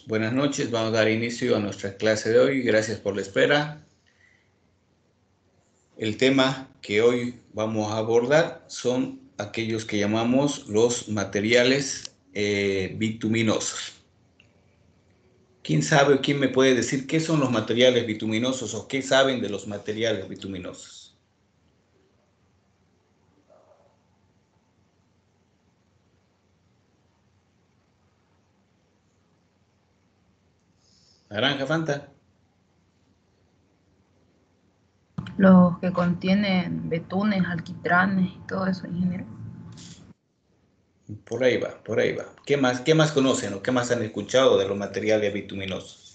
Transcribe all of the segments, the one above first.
Buenas noches, vamos a dar inicio a nuestra clase de hoy. Gracias por la espera. El tema que hoy vamos a abordar son aquellos que llamamos los materiales bituminosos. ¿Quién sabe o quién me puede decir qué son los materiales bituminosos o qué saben de los materiales bituminosos? Naranja, Fanta. Los que contienen betunes, alquitranes y todo eso, ingeniero. Por ahí va, por ahí va. ¿Qué más conocen o qué más han escuchado de los materiales bituminosos?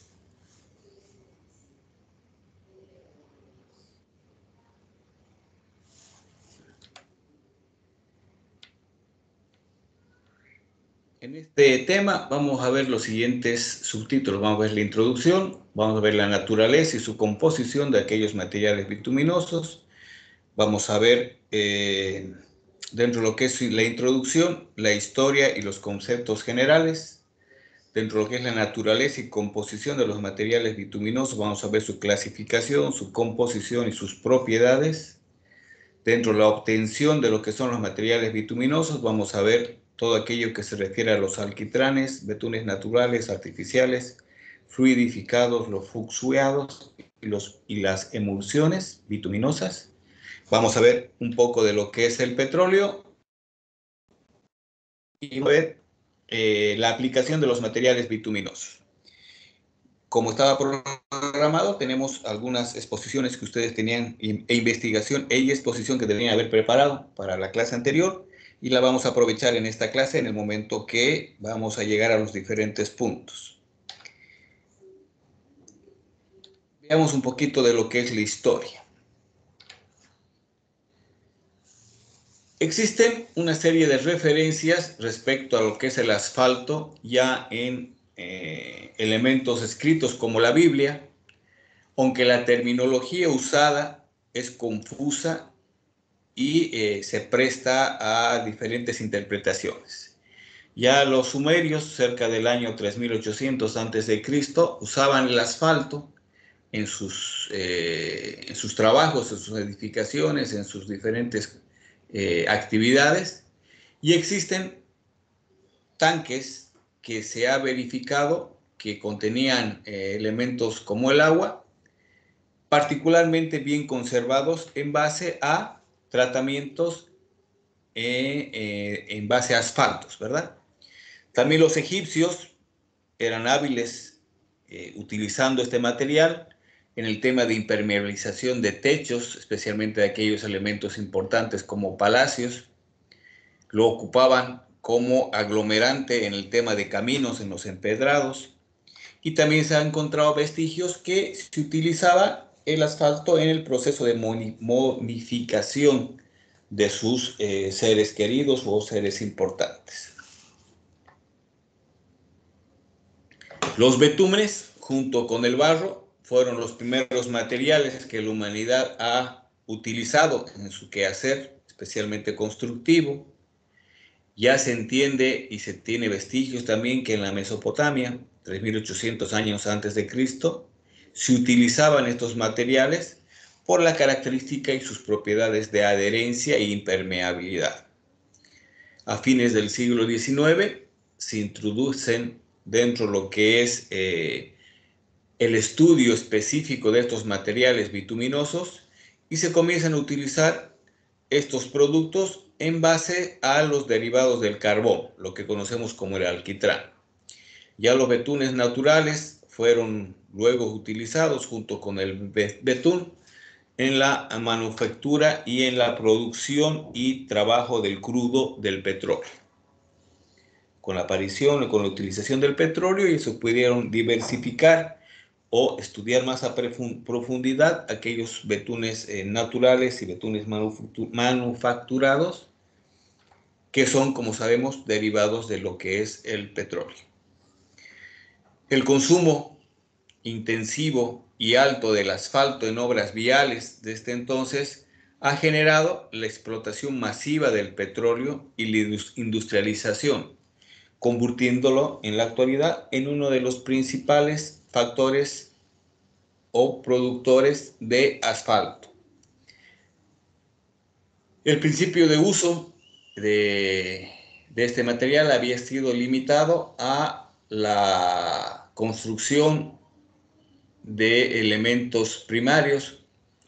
En este tema vamos a ver los siguientes subtítulos. Vamos a ver la introducción, vamos a ver la naturaleza y su composición de aquellos materiales bituminosos. Vamos a ver dentro de lo que es la introducción, la historia y los conceptos generales. Dentro de lo que es la naturaleza y composición de los materiales bituminosos, vamos a ver su clasificación, su composición y sus propiedades. Dentro de la obtención de lo que son los materiales bituminosos, vamos a ver todo aquello que se refiere a los alquitranes, betunes naturales, artificiales, fluidificados, los fluxuados y las emulsiones bituminosas. Vamos a ver un poco de lo que es el petróleo y ver la aplicación de los materiales bituminosos. Como estaba programado, tenemos algunas exposiciones que ustedes tenían investigación y exposición que deberían haber preparado para la clase anterior y la vamos a aprovechar en esta clase en el momento que vamos a llegar a los diferentes puntos. Veamos un poquito de lo que es la historia. Existen una serie de referencias respecto a lo que es el asfalto ya en elementos escritos como la Biblia, aunque la terminología usada es confusa y se presta a diferentes interpretaciones. Ya los sumerios, cerca del año 3800 a.C., usaban el asfalto en sus trabajos, en sus edificaciones, en sus diferentes actividades, y existen tanques que se ha verificado que contenían elementos como el agua, particularmente bien conservados en base a tratamientos en base a asfaltos, ¿verdad? También los egipcios eran hábiles utilizando este material en el tema de impermeabilización de techos, especialmente de aquellos elementos importantes como palacios. Lo ocupaban como aglomerante en el tema de caminos en los empedrados. Y también se han encontrado vestigios que se utilizaba el asfalto en el proceso de momificación de sus seres queridos o seres importantes. Los betúmenes, junto con el barro, fueron los primeros materiales que la humanidad ha utilizado en su quehacer, especialmente constructivo. Ya se entiende y se tiene vestigios también que en la Mesopotamia, 3800 años antes de Cristo, se utilizaban estos materiales por la característica y sus propiedades de adherencia e impermeabilidad. A fines del siglo XIX se introducen dentro de lo que es el estudio específico de estos materiales bituminosos y se comienzan a utilizar estos productos en base a los derivados del carbón, lo que conocemos como el alquitrán. Ya los betunes naturales fueron luego utilizados junto con el betún en la manufactura y en la producción y trabajo del crudo del petróleo. Con la aparición y con la utilización del petróleo, y se pudieron diversificar o estudiar más a profundidad aquellos betunes naturales y betunes manufacturados, que son, como sabemos, derivados de lo que es el petróleo. El consumo intensivo y alto del asfalto en obras viales desde entonces ha generado la explotación masiva del petróleo y la industrialización, convirtiéndolo en la actualidad en uno de los principales factores o productores de asfalto. El principio de uso de este material había sido limitado a la construcción de elementos primarios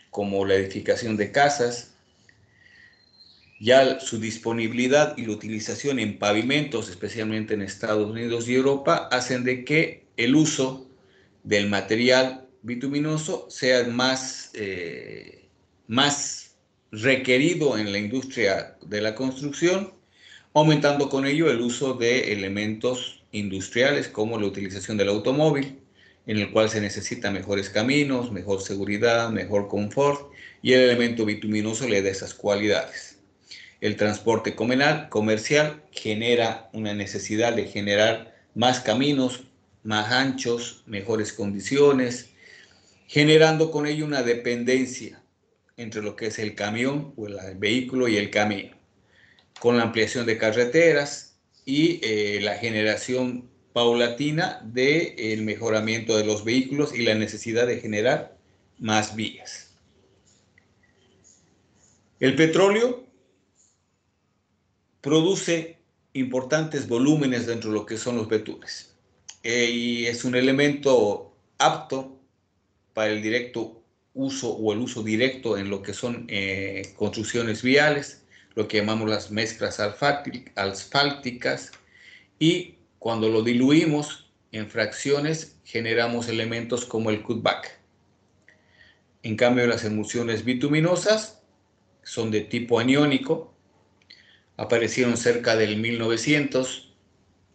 como la edificación de casas. Ya su disponibilidad y la utilización en pavimentos, especialmente en Estados Unidos y Europa, hacen de que el uso del material bituminoso sea más requerido en la industria de la construcción, aumentando con ello el uso de elementos industriales como la utilización del automóvil, en el cual se necesitan mejores caminos, mejor seguridad, mejor confort, y el elemento bituminoso le da esas cualidades. El transporte comercial genera una necesidad de generar más caminos, más anchos, mejores condiciones, generando con ello una dependencia entre lo que es el camión o el vehículo y el camino, con la ampliación de carreteras y la generación paulatina del mejoramiento de los vehículos y la necesidad de generar más vías. El petróleo produce importantes volúmenes dentro de lo que son los betumes y es un elemento apto para el directo uso o el uso directo en lo que son construcciones viales, lo que llamamos las mezclas asfálticas, y cuando lo diluimos en fracciones generamos elementos como el cutback. En cambio, las emulsiones bituminosas son de tipo aniónico, aparecieron cerca del 1900,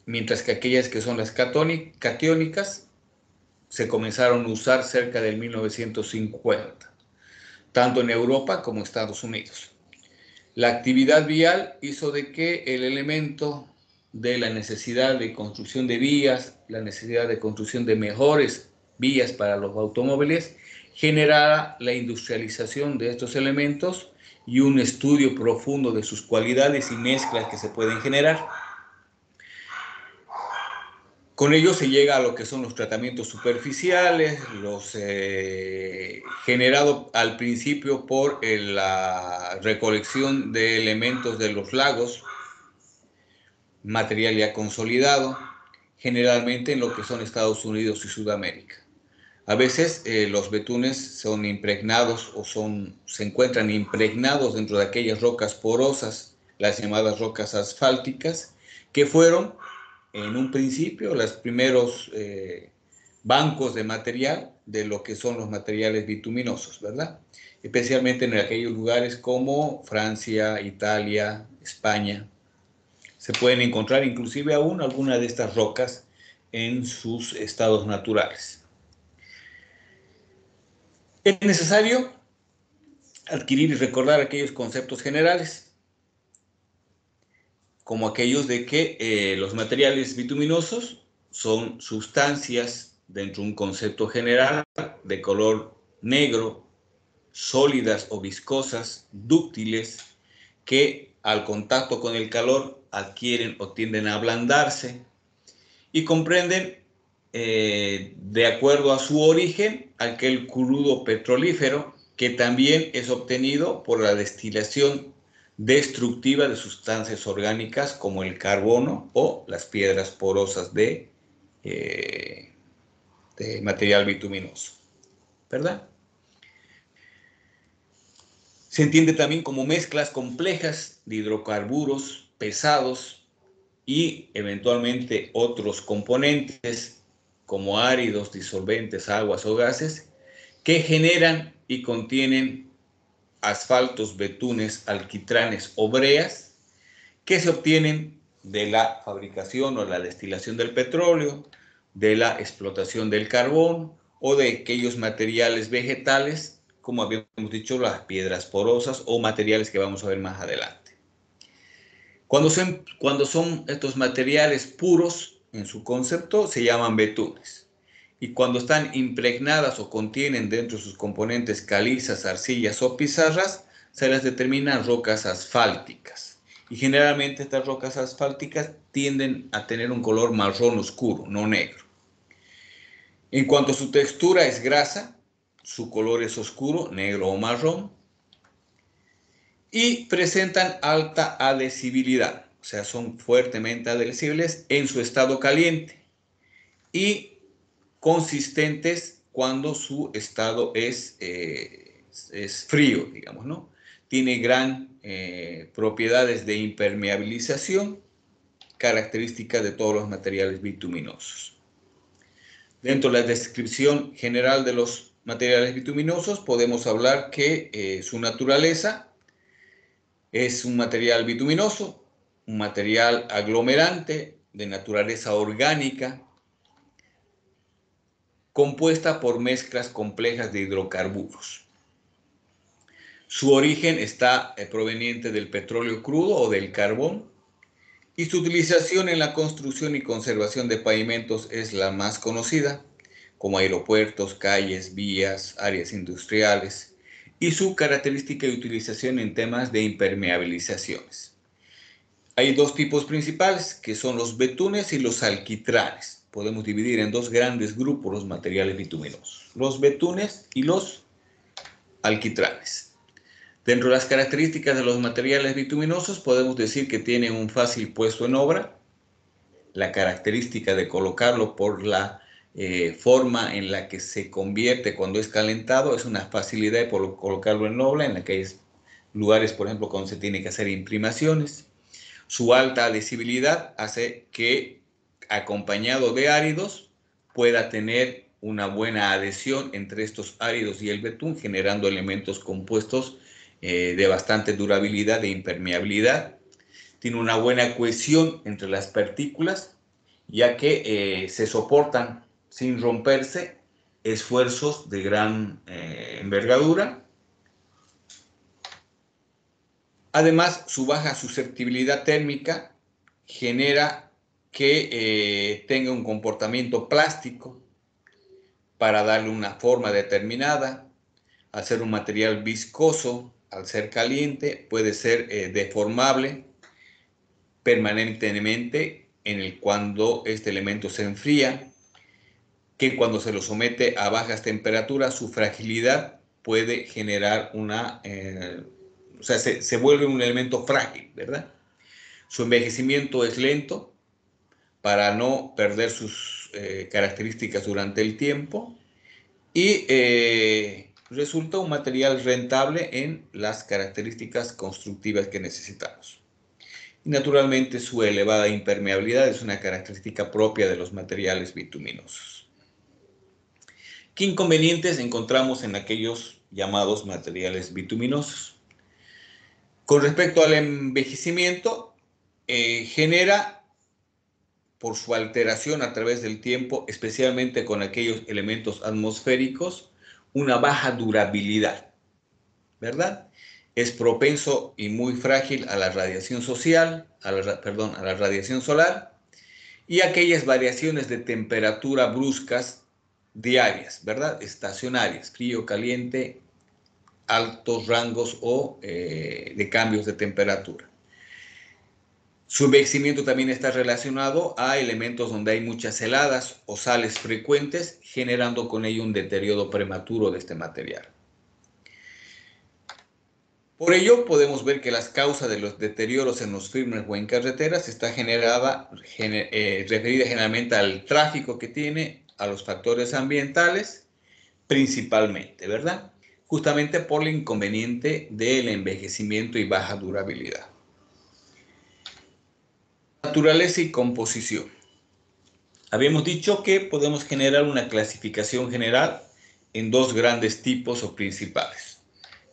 mientras que aquellas que son las catiónicas se comenzaron a usar cerca del 1950, tanto en Europa como en Estados Unidos. La actividad vial hizo de que el elemento de la necesidad de construcción de vías, la necesidad de construcción de mejores vías para los automóviles, generara la industrialización de estos elementos y un estudio profundo de sus cualidades y mezclas que se pueden generar. Con ello se llega a lo que son los tratamientos superficiales, los generados al principio por la recolección de elementos de los lagos, material ya consolidado, generalmente en lo que son Estados Unidos y Sudamérica. A veces los betunes son impregnados o se encuentran impregnados dentro de aquellas rocas porosas, las llamadas rocas asfálticas, que fueron en un principio los primeros bancos de material de lo que son los materiales bituminosos, ¿verdad? Especialmente en aquellos lugares como Francia, Italia, España. Se pueden encontrar inclusive aún algunas de estas rocas en sus estados naturales. Es necesario adquirir y recordar aquellos conceptos generales, como aquellos de que los materiales bituminosos son sustancias dentro de un concepto general de color negro, sólidas o viscosas, dúctiles, que al contacto con el calor adquieren o tienden a ablandarse y comprenden, de acuerdo a su origen, aquel crudo petrolífero que también es obtenido por la destilación destructiva de sustancias orgánicas como el carbono o las piedras porosas de material bituminoso, ¿verdad? Se entiende también como mezclas complejas de hidrocarburos pesados y eventualmente otros componentes como áridos, disolventes, aguas o gases que generan y contienen asfaltos, betunes, alquitranes o breas que se obtienen de la fabricación o la destilación del petróleo, de la explotación del carbón o de aquellos materiales vegetales, como habíamos dicho, las piedras porosas o materiales que vamos a ver más adelante. Cuando son estos materiales puros en su concepto, se llaman betunes. Y cuando están impregnadas o contienen dentro de sus componentes calizas, arcillas o pizarras, se las determinan rocas asfálticas. y generalmente estas rocas asfálticas tienden a tener un color marrón oscuro, no negro. En cuanto a su textura es grasa, su color es oscuro, negro o marrón, y presentan alta adhesibilidad, o sea, son fuertemente adhesibles en su estado caliente y consistentes cuando su estado es frío, digamos, ¿no? Tiene gran propiedades de impermeabilización, característica de todos los materiales bituminosos. Dentro de la descripción general de los materiales bituminosos podemos hablar que su naturaleza es un material bituminoso, un material aglomerante de naturaleza orgánica, compuesta por mezclas complejas de hidrocarburos. Su origen está proveniente del petróleo crudo o del carbón, y su utilización en la construcción y conservación de pavimentos es la más conocida, como aeropuertos, calles, vías, áreas industriales, y su característica de utilización en temas de impermeabilizaciones. Hay dos tipos principales, que son los betunes y los alquitranes. Podemos dividir en dos grandes grupos los materiales bituminosos, los betunes y los alquitranes. Dentro de las características de los materiales bituminosos podemos decir que tienen un fácil puesto en obra, la característica de colocarlo por la forma en la que se convierte cuando es calentado, es una facilidad de colocarlo en obra en aquellos lugares, por ejemplo, cuando se tiene que hacer imprimaciones. Su alta adhesibilidad hace que, acompañado de áridos, pueda tener una buena adhesión entre estos áridos y el betún, generando elementos compuestos de bastante durabilidad e impermeabilidad. Tiene una buena cohesión entre las partículas, ya que se soportan sin romperse esfuerzos de gran envergadura. Además, su baja susceptibilidad térmica genera que tenga un comportamiento plástico para darle una forma determinada. Al ser un material viscoso, al ser caliente, puede ser deformable permanentemente cuando este elemento se enfría, que cuando se lo somete a bajas temperaturas, su fragilidad puede generar o sea, se vuelve un elemento frágil, ¿verdad? Su envejecimiento es lento para no perder sus características durante el tiempo y resulta un material rentable en las características constructivas que necesitamos. Y naturalmente su elevada impermeabilidad es una característica propia de los materiales bituminosos. ¿Qué inconvenientes encontramos en aquellos llamados materiales bituminosos? Con respecto al envejecimiento, genera, por su alteración a través del tiempo, especialmente con aquellos elementos atmosféricos, una baja durabilidad, ¿verdad? Es propenso y muy frágil a la radiación a la radiación solar y aquellas variaciones de temperatura bruscas diarias, ¿verdad? Estacionarias, frío, caliente, altos rangos o de cambios de temperatura. Su envejecimiento también está relacionado a elementos donde hay muchas heladas o sales frecuentes, generando con ello un deterioro prematuro de este material. Por ello, podemos ver que las causas de los deterioros en los firmes o en carreteras está referida generalmente al tráfico que tiene, a los factores ambientales, principalmente, ¿verdad? Justamente por el inconveniente del envejecimiento y baja durabilidad. Naturaleza y composición. Habíamos dicho que podemos generar una clasificación general en dos grandes tipos o principales,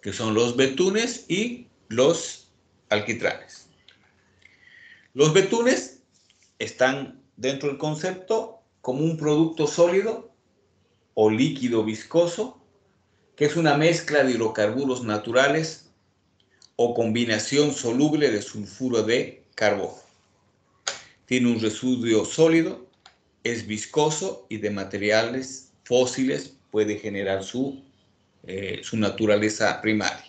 que son los betunes y los alquitranes. Los betunes están dentro del concepto como un producto sólido o líquido viscoso, que es una mezcla de hidrocarburos naturales o combinación soluble de sulfuro de carbono. Tiene un residuo sólido, es viscoso y de materiales fósiles puede generar su naturaleza primaria.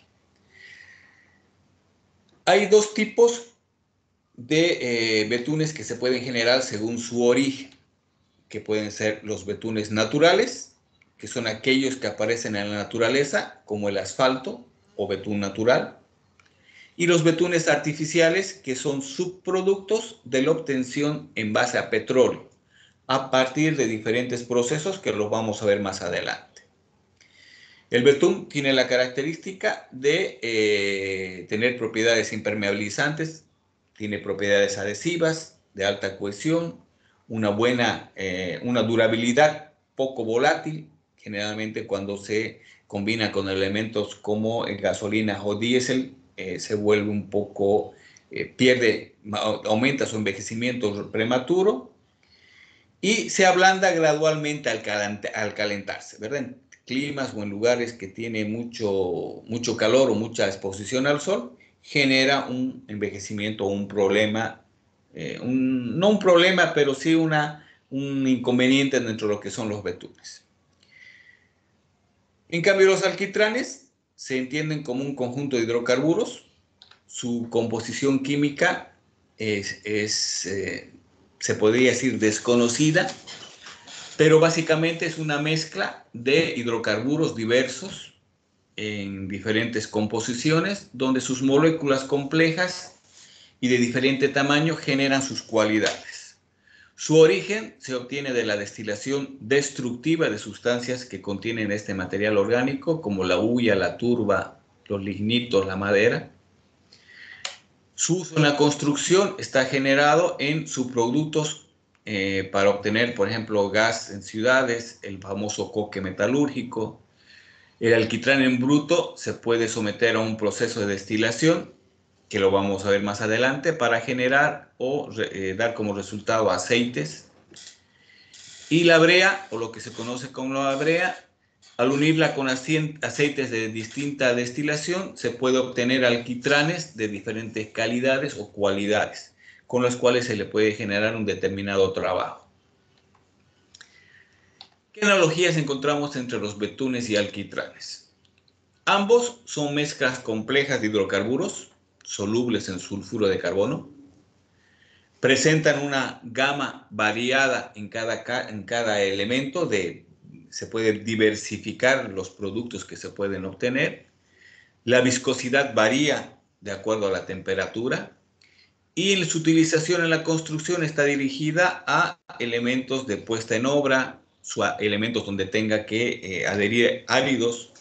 Hay dos tipos de betunes que se pueden generar según su origen, que pueden ser los betunes naturales, que son aquellos que aparecen en la naturaleza, como el asfalto o betún natural, y los betunes artificiales, que son subproductos de la obtención en base a petróleo, a partir de diferentes procesos que los vamos a ver más adelante. El betún tiene la característica de tener propiedades impermeabilizantes, tiene propiedades adhesivas, de alta cohesión, una durabilidad poco volátil, generalmente cuando se combina con elementos como gasolina o diésel, se vuelve un poco, aumenta su envejecimiento prematuro y se ablanda gradualmente al calentarse, ¿verdad? En climas o en lugares que tienen mucho calor o mucha exposición al sol, genera un envejecimiento o un problema, no un problema, pero sí un inconveniente dentro de lo que son los betunes. En cambio, los alquitranes se entienden como un conjunto de hidrocarburos. Su composición química se podría decir desconocida, pero básicamente es una mezcla de hidrocarburos diversos en diferentes composiciones, donde sus moléculas complejas y de diferente tamaño generan sus cualidades. Su origen se obtiene de la destilación destructiva de sustancias que contienen este material orgánico, como la hulla, la turba, los lignitos, la madera. Su uso en la construcción está generado en subproductos para obtener, por ejemplo, gas en ciudades, el famoso coque metalúrgico. El alquitrán en bruto se puede someter a un proceso de destilación, que lo vamos a ver más adelante, para generar o dar como resultado aceites. Y la brea, o lo que se conoce como la brea, al unirla con aceites de distinta destilación, se puede obtener alquitranes de diferentes calidades o cualidades, con los cuales se le puede generar un determinado trabajo. ¿Qué analogías encontramos entre los betunes y alquitranes? Ambos son mezclas complejas de hidrocarburos, solubles en sulfuro de carbono. Presentan una gama variada en cada elemento, se pueden diversificar los productos que se pueden obtener. La viscosidad varía de acuerdo a la temperatura y su utilización en la construcción está dirigida a elementos de puesta en obra, elementos donde tenga que adherir áridos,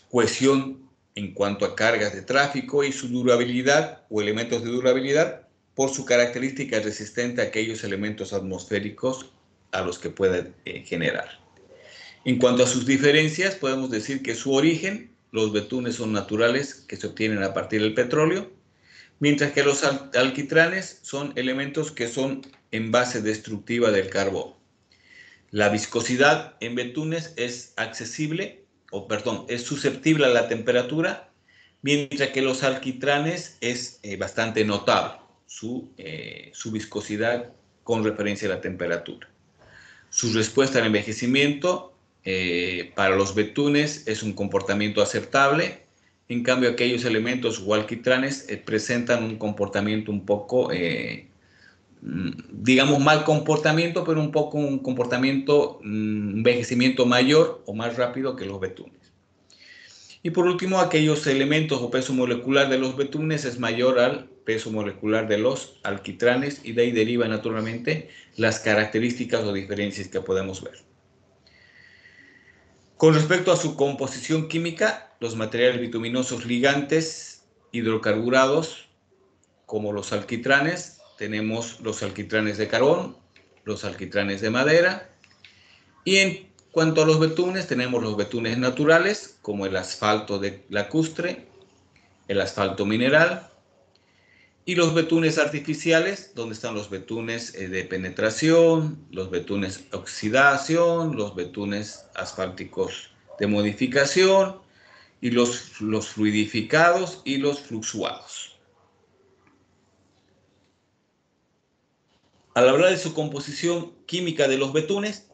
cohesión en cuanto a cargas de tráfico y su durabilidad o elementos de durabilidad por su característica resistente a aquellos elementos atmosféricos a los que pueda generar. En cuanto a sus diferencias, podemos decir que su origen, los betunes son naturales que se obtienen a partir del petróleo, mientras que los alquitranes son elementos que son en base destructiva del carbón. La viscosidad en betunes es es susceptible a la temperatura, mientras que los alquitranes es bastante notable su viscosidad con referencia a la temperatura. Su respuesta al envejecimiento para los betunes es un comportamiento aceptable, en cambio aquellos elementos o alquitranes presentan un comportamiento un poco, digamos mal comportamiento, pero un comportamiento, envejecimiento mayor o más rápido que los betunes. Y por último, aquellos elementos o peso molecular de los betunes es mayor al peso molecular de los alquitranes y de ahí deriva naturalmente las características o diferencias que podemos ver. Con respecto a su composición química, los materiales bituminosos ligantes hidrocarburados, como los alquitranes, tenemos los alquitranes de carbón, los alquitranes de madera, y en cuanto a los betunes, tenemos los betunes naturales, como el asfalto lacustre, el asfalto mineral, y los betunes artificiales, donde están los betunes de penetración, los betunes oxidación, los betunes asfálticos de modificación, y los fluidificados y los fluxuados. Al hablar de su composición química de los betunes,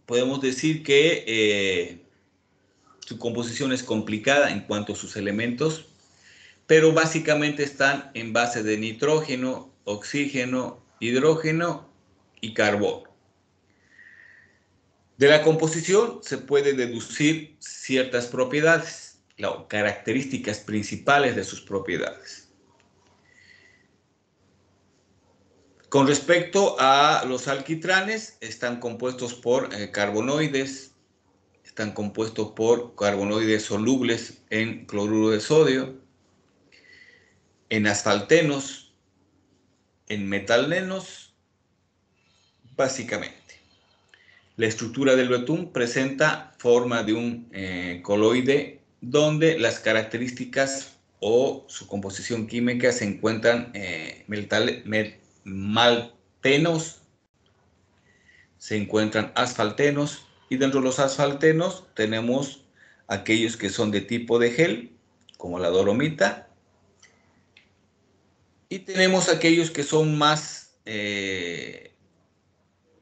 podemos decir que su composición es complicada en cuanto a sus elementos, pero básicamente están en base de nitrógeno, oxígeno, hidrógeno y carbono. De la composición se puede deducir ciertas propiedades, características principales de sus propiedades. Con respecto a los alquitranes, están compuestos por carbonoides, están compuestos por carbonoides solubles en cloruro de sodio, en asfaltenos, en metalnenos, básicamente. La estructura del betún presenta forma de un coloide donde las características o su composición química se encuentran maltenos, se encuentran asfaltenos, y dentro de los asfaltenos tenemos aquellos que son de tipo de gel, como la dolomita, y tenemos aquellos que son más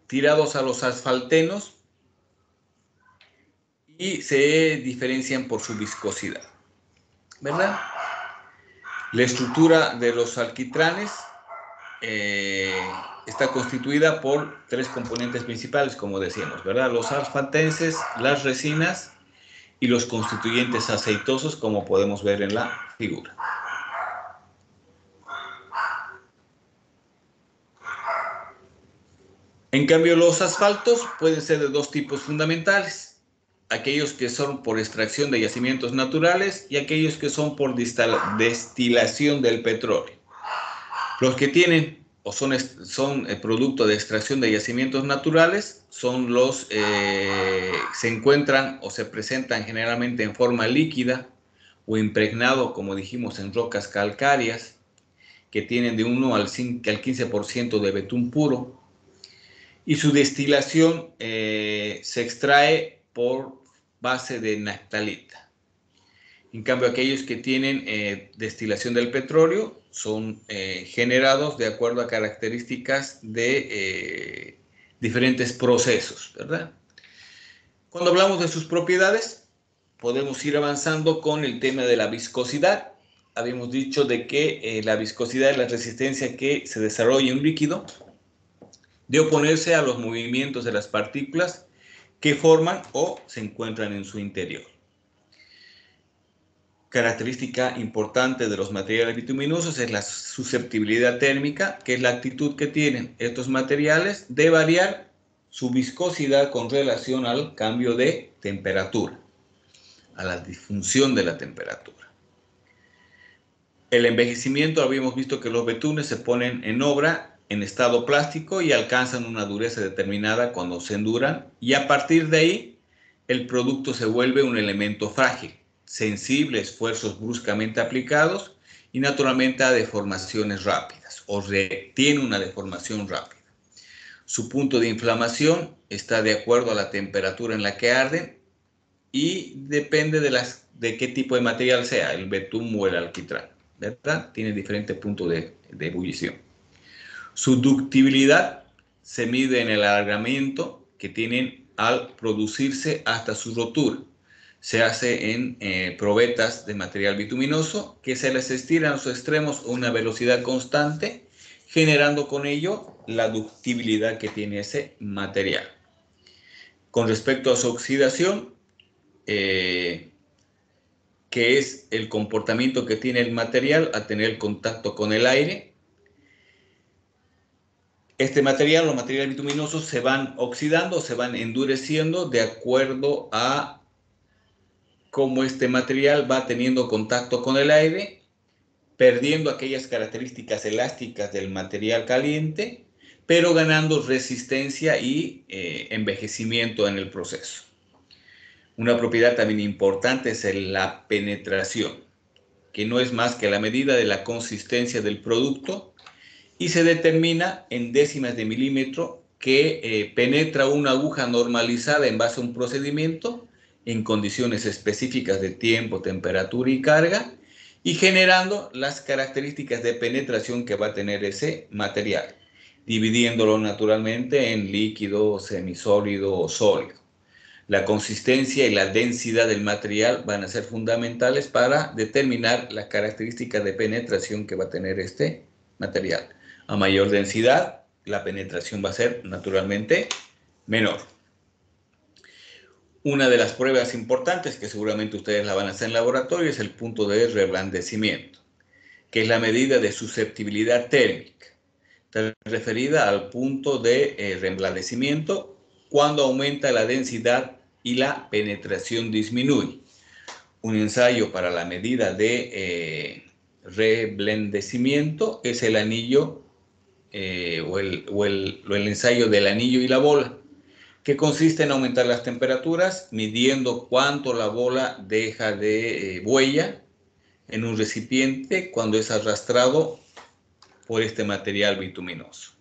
tirados a los asfaltenos y se diferencian por su viscosidad, ¿verdad? La estructura de los alquitranes está constituida por tres componentes principales, como decíamos, ¿verdad? Los asfaltenses, las resinas y los constituyentes aceitosos, como podemos ver en la figura. En cambio, los asfaltos pueden ser de dos tipos fundamentales: aquellos que son por extracción de yacimientos naturales y aquellos que son por destilación del petróleo. Los que tienen o son producto de extracción de yacimientos naturales son los se encuentran o se presentan generalmente en forma líquida o impregnado, como dijimos, en rocas calcáreas que tienen de 1 al 15% de betún puro, y su destilación se extrae por base de naftalita. En cambio, aquellos que tienen destilación del petróleo son generados de acuerdo a características de diferentes procesos, ¿verdad? Cuando hablamos de sus propiedades, podemos ir avanzando con el tema de la viscosidad. Habíamos dicho de que la viscosidad es la resistencia que se desarrolla en un líquido de oponerse a los movimientos de las partículas que forman o se encuentran en su interior. Característica importante de los materiales bituminosos es la susceptibilidad térmica, que es la actitud que tienen estos materiales de variar su viscosidad con relación al cambio de temperatura, a la disfunción de la temperatura. El envejecimiento, habíamos visto que los betunes se ponen en obra en estado plástico y alcanzan una dureza determinada cuando se enduran, y a partir de ahí el producto se vuelve un elemento frágil, sensible a esfuerzos bruscamente aplicados y naturalmente a deformaciones rápidas, o tiene una deformación rápida. Su punto de inflamación está de acuerdo a la temperatura en la que arden y depende de qué tipo de material sea, el betún o el alquitrán, ¿verdad? Tiene diferentes puntos de ebullición. Su ductibilidad se mide en el alargamiento que tienen al producirse hasta su rotura. Se hace en probetas de material bituminoso que se les estiran a sus extremos a una velocidad constante, generando con ello la ductibilidad que tiene ese material. Con respecto a su oxidación, que es el comportamiento que tiene el material al tener contacto con el aire, este material, los materiales bituminosos, se van oxidando, se van endureciendo de acuerdo a cómo este material va teniendo contacto con el aire, perdiendo aquellas características elásticas del material caliente, pero ganando resistencia y envejecimiento en el proceso. Una propiedad también importante es la penetración, que no es más que la medida de la consistencia del producto, y se determina en décimas de milímetro que penetra una aguja normalizada en base a un procedimiento en condiciones específicas de tiempo, temperatura y carga, y generando las características de penetración que va a tener ese material, dividiéndolo naturalmente en líquido, semisólido o sólido. La consistencia y la densidad del material van a ser fundamentales para determinar las características de penetración que va a tener este material. A mayor densidad, la penetración va a ser naturalmente menor. Una de las pruebas importantes, que seguramente ustedes la van a hacer en laboratorio, es el punto de reblandecimiento, que es la medida de susceptibilidad térmica. Está referida al punto de reblandecimiento cuando aumenta la densidad y la penetración disminuye. Un ensayo para la medida de reblandecimiento es el anillo o el ensayo del anillo y la bola, que consiste en aumentar las temperaturas midiendo cuánto la bola deja de huella en un recipiente cuando es arrastrado por este material bituminoso.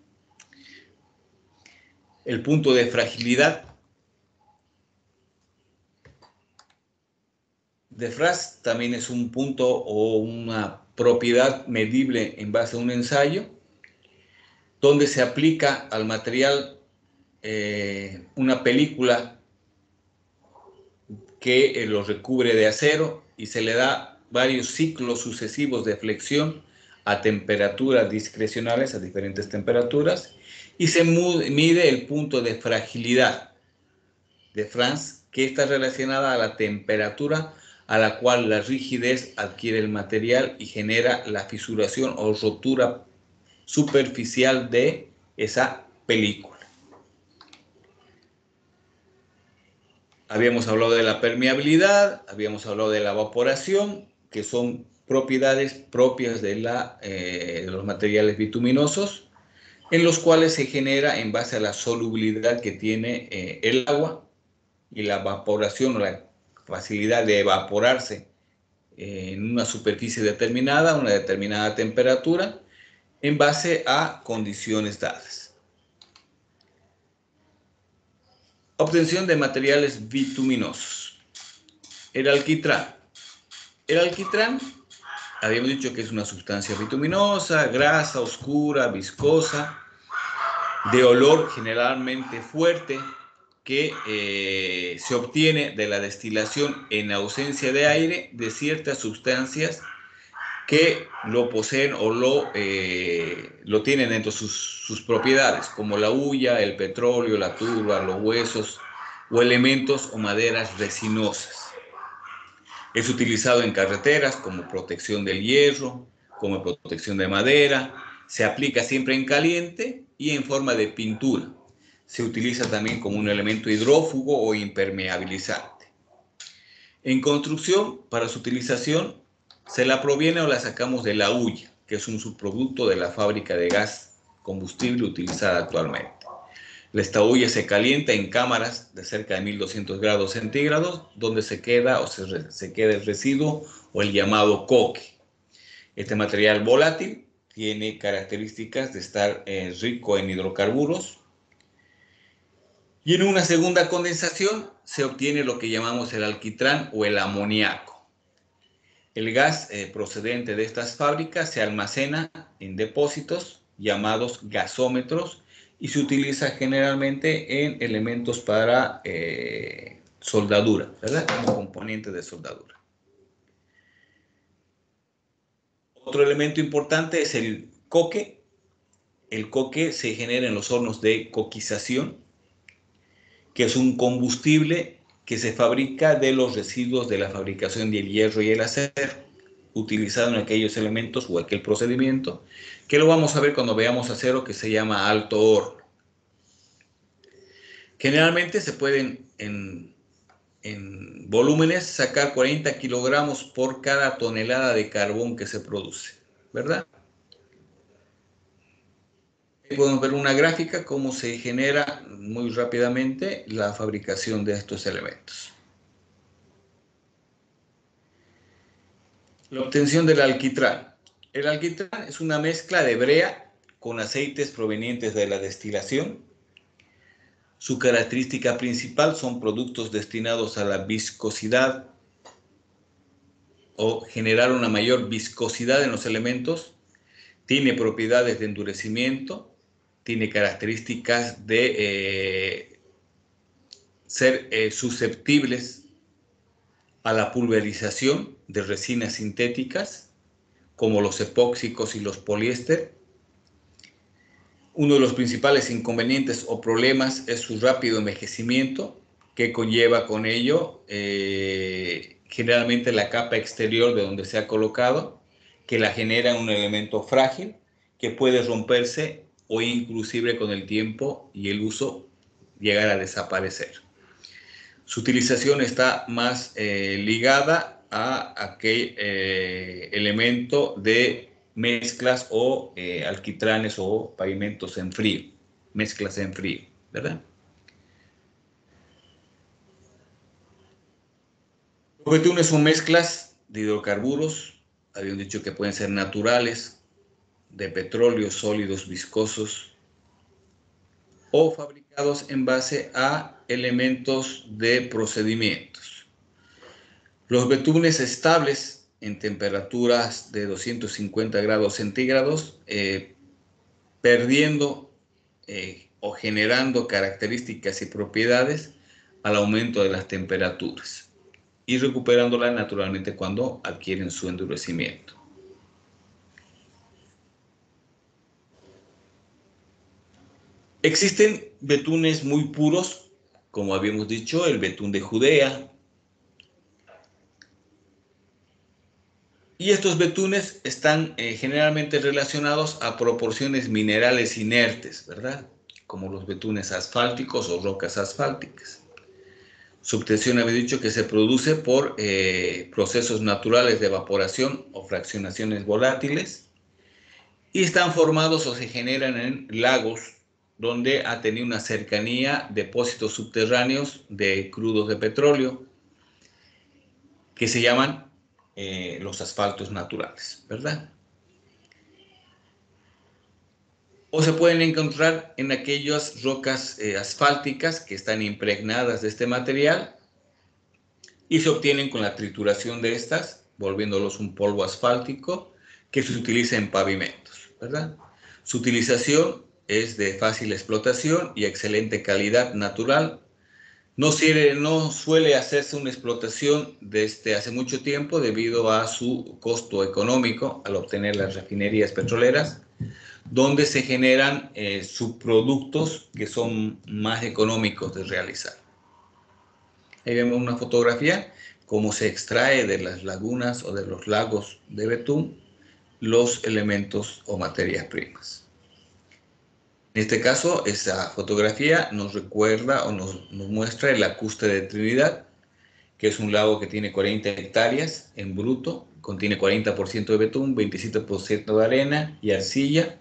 El punto de fragilidad de Fras también es un punto o una propiedad medible en base a un ensayo, donde se aplica al material una película que lo recubre de acero y se le da varios ciclos sucesivos de flexión a temperaturas discrecionales, a diferentes temperaturas, y se mide el punto de fragilidad de Franz, que está relacionada a la temperatura a la cual la rigidez adquiere el material y genera la fisuración o rotura superficial de esa película. Habíamos hablado de la permeabilidad, habíamos hablado de la evaporación, que son propiedades propias de los materiales bituminosos, en los cuales se genera en base a la solubilidad que tiene el agua y la evaporación o la facilidad de evaporarse en una superficie determinada, a una determinada temperatura, en base a condiciones dadas. Obtención de materiales bituminosos. El alquitrán. El alquitrán, habíamos dicho que es una sustancia bituminosa, grasa, oscura, viscosa, de olor generalmente fuerte, que se obtiene de la destilación en ausencia de aire de ciertas sustancias que lo poseen o lo tienen dentro de sus propiedades, como la hulla, el petróleo, la turba, los huesos o elementos o maderas resinosas. Es utilizado en carreteras como protección del hierro, como protección de madera, se aplica siempre en caliente y en forma de pintura. Se utiliza también como un elemento hidrófugo o impermeabilizante. En construcción, para su utilización, se la proviene o la sacamos de la hulla, que es un subproducto de la fábrica de gas combustible utilizada actualmente. Esta hulla se calienta en cámaras de cerca de 1200 grados centígrados, donde se queda el residuo o el llamado coque. Este material volátil tiene características de estar rico en hidrocarburos, y en una segunda condensación se obtiene lo que llamamos el alquitrán o el amoníaco. El gas procedente de estas fábricas se almacena en depósitos llamados gasómetros y se utiliza generalmente en elementos para soldadura, ¿verdad? Como componente de soldadura. Otro elemento importante es el coque. El coque se genera en los hornos de coquización, que es un combustible que se fabrica de los residuos de la fabricación del hierro y el acero, utilizado en aquellos elementos o aquel procedimiento, que lo vamos a ver cuando veamos acero, que se llama alto horno. Generalmente se pueden en volúmenes sacar 40 kilogramos por cada tonelada de carbón que se produce, ¿verdad? Podemos ver una gráfica cómo se genera muy rápidamente la fabricación de estos elementos. La obtención del alquitrán. El alquitrán es una mezcla de brea con aceites provenientes de la destilación. Su característica principal son productos destinados a la viscosidad o generar una mayor viscosidad en los elementos. Tiene propiedades de endurecimiento, tiene características de ser susceptibles a la pulverización de resinas sintéticas, como los epóxicos y los poliéster. Uno de los principales inconvenientes o problemas es su rápido envejecimiento, que conlleva con ello generalmente la capa exterior de donde se ha colocado, que la genera un elemento frágil que puede romperse o inclusive con el tiempo y el uso llegar a desaparecer. Su utilización está más ligada a aquel elemento de mezclas o alquitranes o pavimentos en frío, mezclas en frío, ¿verdad? Los betunes son mezclas de hidrocarburos, habíamos dicho que pueden ser naturales, de petróleo, sólidos, viscosos, o fabricados en base a elementos de procedimientos. Los betunes estables en temperaturas de 250 grados centígrados, perdiendo o generando características y propiedades al aumento de las temperaturas y recuperándolas naturalmente cuando adquieren su endurecimiento. Existen betunes muy puros, como habíamos dicho, el betún de Judea. Y estos betunes están generalmente relacionados a proporciones minerales inertes, ¿verdad? Como los betunes asfálticos o rocas asfálticas. Su obtención había dicho que se produce por procesos naturales de evaporación o fraccionaciones volátiles y están formados o se generan en lagos donde ha tenido una cercanía depósitos subterráneos de crudos de petróleo que se llaman los asfaltos naturales, ¿verdad? O se pueden encontrar en aquellas rocas asfálticas que están impregnadas de este material y se obtienen con la trituración de estas, volviéndolos un polvo asfáltico que se utiliza en pavimentos, ¿verdad? Su utilización es de fácil explotación y excelente calidad natural. No suele hacerse una explotación desde hace mucho tiempo debido a su costo económico al obtener las refinerías petroleras, donde se generan subproductos que son más económicos de realizar. Ahí vemos una fotografía, cómo se extrae de las lagunas o de los lagos de betún los elementos o materias primas. En este caso, esa fotografía nos recuerda o nos muestra el lacustre de Trinidad, que es un lago que tiene 40 hectáreas en bruto, contiene 40% de betún, 27% de arena y arcilla,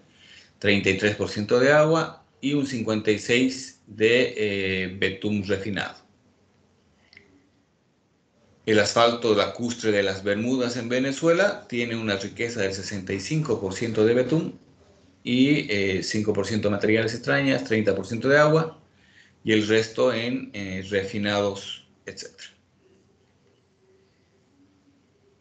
33% de agua y un 56% de betún refinado. El asfalto lacustre de las Bermudas en Venezuela tiene una riqueza del 65% de betún y 5% de materiales extrañas, 30% de agua y el resto en refinados, etc.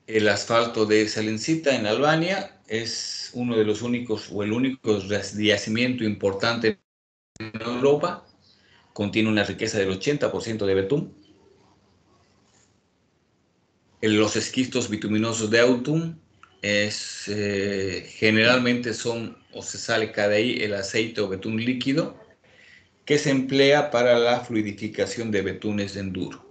El asfalto de Selencita en Albania es uno de los únicos o el único yacimiento importante en Europa. Contiene una riqueza del 80% de betún. Los esquistos bituminosos de Autumn generalmente son o se saca de ahí el aceite o betún líquido que se emplea para la fluidificación de betunes de enduro.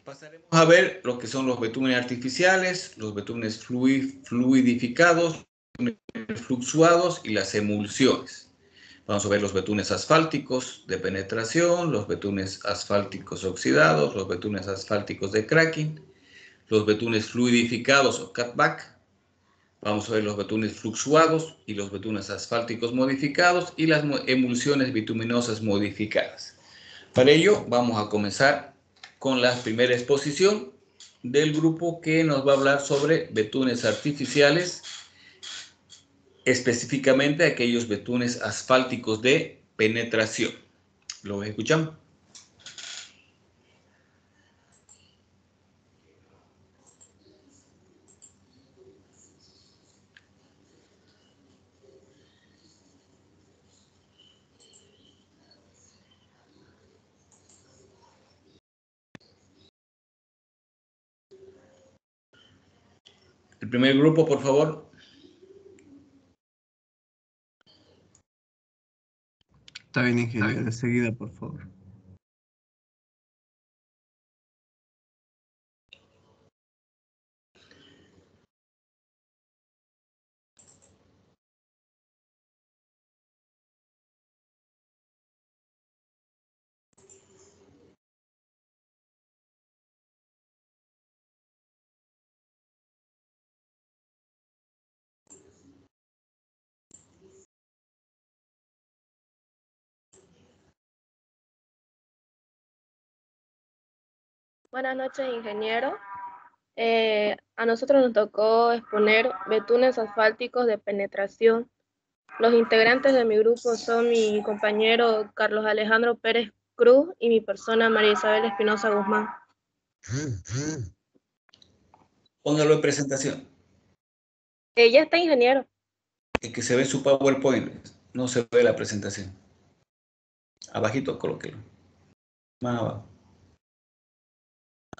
Pasaremos a ver lo que son los betunes artificiales, los betunes fluidificados, fluxuados y las emulsiones. Vamos a ver los betunes asfálticos de penetración, los betunes asfálticos oxidados, los betunes asfálticos de cracking, los betunes fluidificados o cutback. Vamos a ver los betunes fluxuados y los betunes asfálticos modificados y las emulsiones bituminosas modificadas. Para ello vamos a comenzar con la primera exposición del grupo que nos va a hablar sobre betunes artificiales, específicamente aquellos betunes asfálticos de penetración. ¿Lo escuchamos? El primer grupo, por favor. Está bien, ingeniero. De seguida, por favor. Buenas noches, ingeniero. A nosotros nos tocó exponer betunes asfálticos de penetración. Los integrantes de mi grupo son mi compañero Carlos Alejandro Pérez Cruz y mi persona María Isabel Espinosa Guzmán. Póngalo en presentación. Ella está, ingeniero. El que se ve su PowerPoint, no se ve la presentación. Abajito, colóquelo. Más abajo.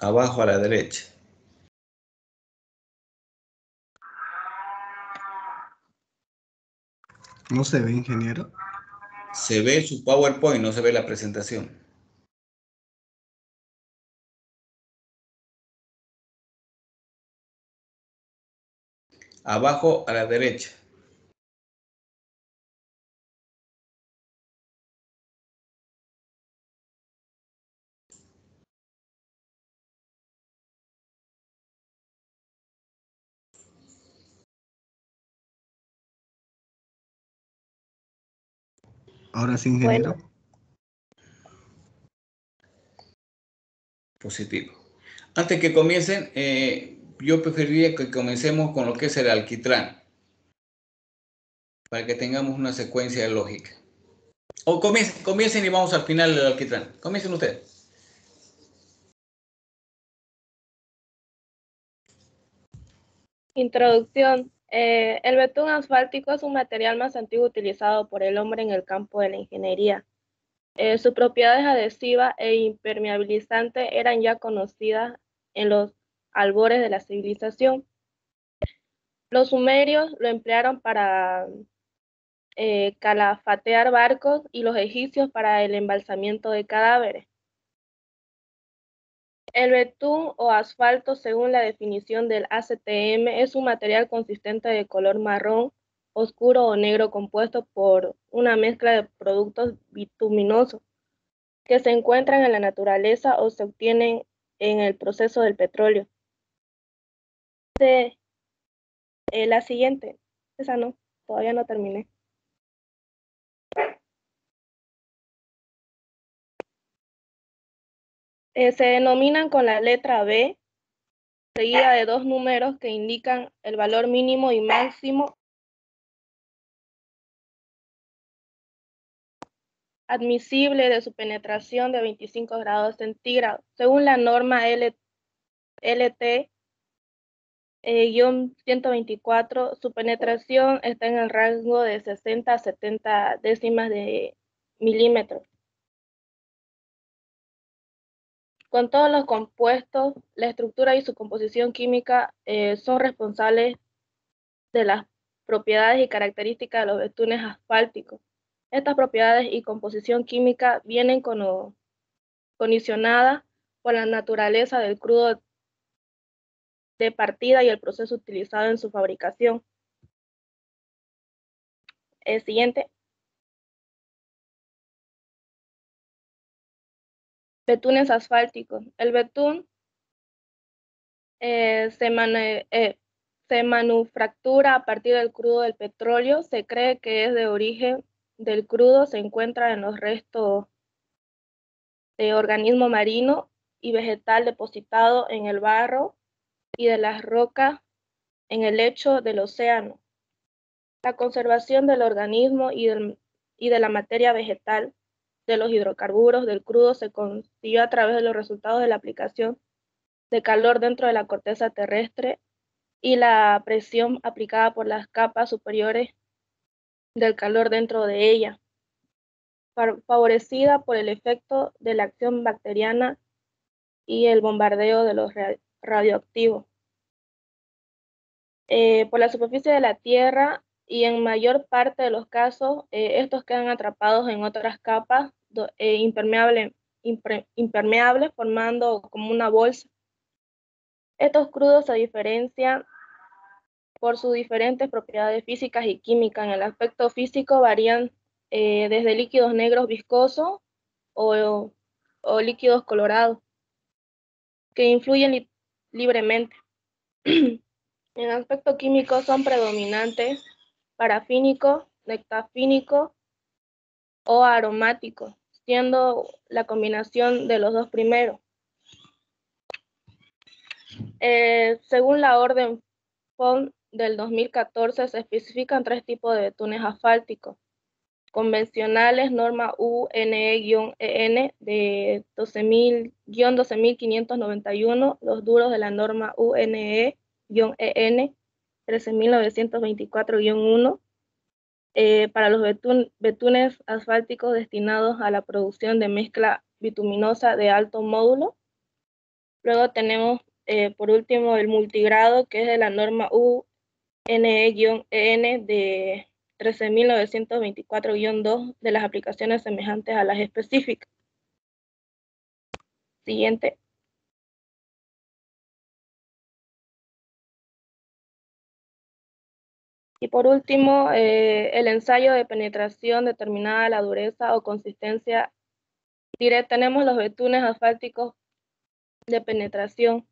Abajo a la derecha. ¿No se ve, ingeniero? Se ve su PowerPoint, no se ve la presentación. Abajo a la derecha. Ahora sí, ingeniero. Bueno. Positivo. Antes que comiencen, yo preferiría que comencemos con lo que es el alquitrán, para que tengamos una secuencia lógica. O comiencen y vamos al final del alquitrán. Comiencen ustedes. Introducción. El betún asfáltico es un material más antiguo utilizado por el hombre en el campo de la ingeniería. Sus propiedades adhesivas e impermeabilizantes eran ya conocidas en los albores de la civilización. Los sumerios lo emplearon para calafatear barcos y los egipcios para el embalsamiento de cadáveres. El betún o asfalto, según la definición del ACTM, es un material consistente de color marrón, oscuro o negro compuesto por una mezcla de productos bituminosos que se encuentran en la naturaleza o se obtienen en el proceso del petróleo. La siguiente, esa no, todavía no terminé. Se denominan con la letra B, seguida de dos números que indican el valor mínimo y máximo admisible de su penetración de 25 grados centígrados. Según la norma LT 124, su penetración está en el rango de 60 a 70 décimas de milímetro. Con todos los compuestos, la estructura y su composición química son responsables de las propiedades y características de los betunes asfálticos. Estas propiedades y composición química vienen condicionadas por la naturaleza del crudo de partida y el proceso utilizado en su fabricación. El siguiente. Betunes asfálticos. El betún se manufactura a partir del crudo del petróleo. Se cree que es de origen del crudo, se encuentra en los restos de organismo marino y vegetal depositado en el barro y de las rocas en el lecho del océano. La conservación del organismo y de la materia vegetal de los hidrocarburos del crudo se consiguió a través de los resultados de la aplicación de calor dentro de la corteza terrestre y la presión aplicada por las capas superiores del calor dentro de ella, favorecida por el efecto de la acción bacteriana y el bombardeo de los radioactivos. Por la superficie de la Tierra y en mayor parte de los casos estos quedan atrapados en otras capas impermeables formando como una bolsa. Estos crudos se diferencian por sus diferentes propiedades físicas y químicas. En el aspecto físico varían desde líquidos negros viscosos o líquidos colorados, que influyen libremente. En el aspecto químico son predominantes parafínico, nectafínico o aromático, siendo la combinación de los dos primeros. Según la orden FON del 2014, se especifican 3 tipos de betunes asfálticos: convencionales, norma UNE-EN de 12.591, los duros de la norma UNE-EN 13.924-1, para los betunes asfálticos destinados a la producción de mezcla bituminosa de alto módulo. Luego tenemos por último el multigrado, que es de la norma UNE-EN de 13.924-2 de las aplicaciones semejantes a las específicas. Siguiente. Y por último, el ensayo de penetración determinada la dureza o consistencia. Tenemos los betunes asfálticos de penetración.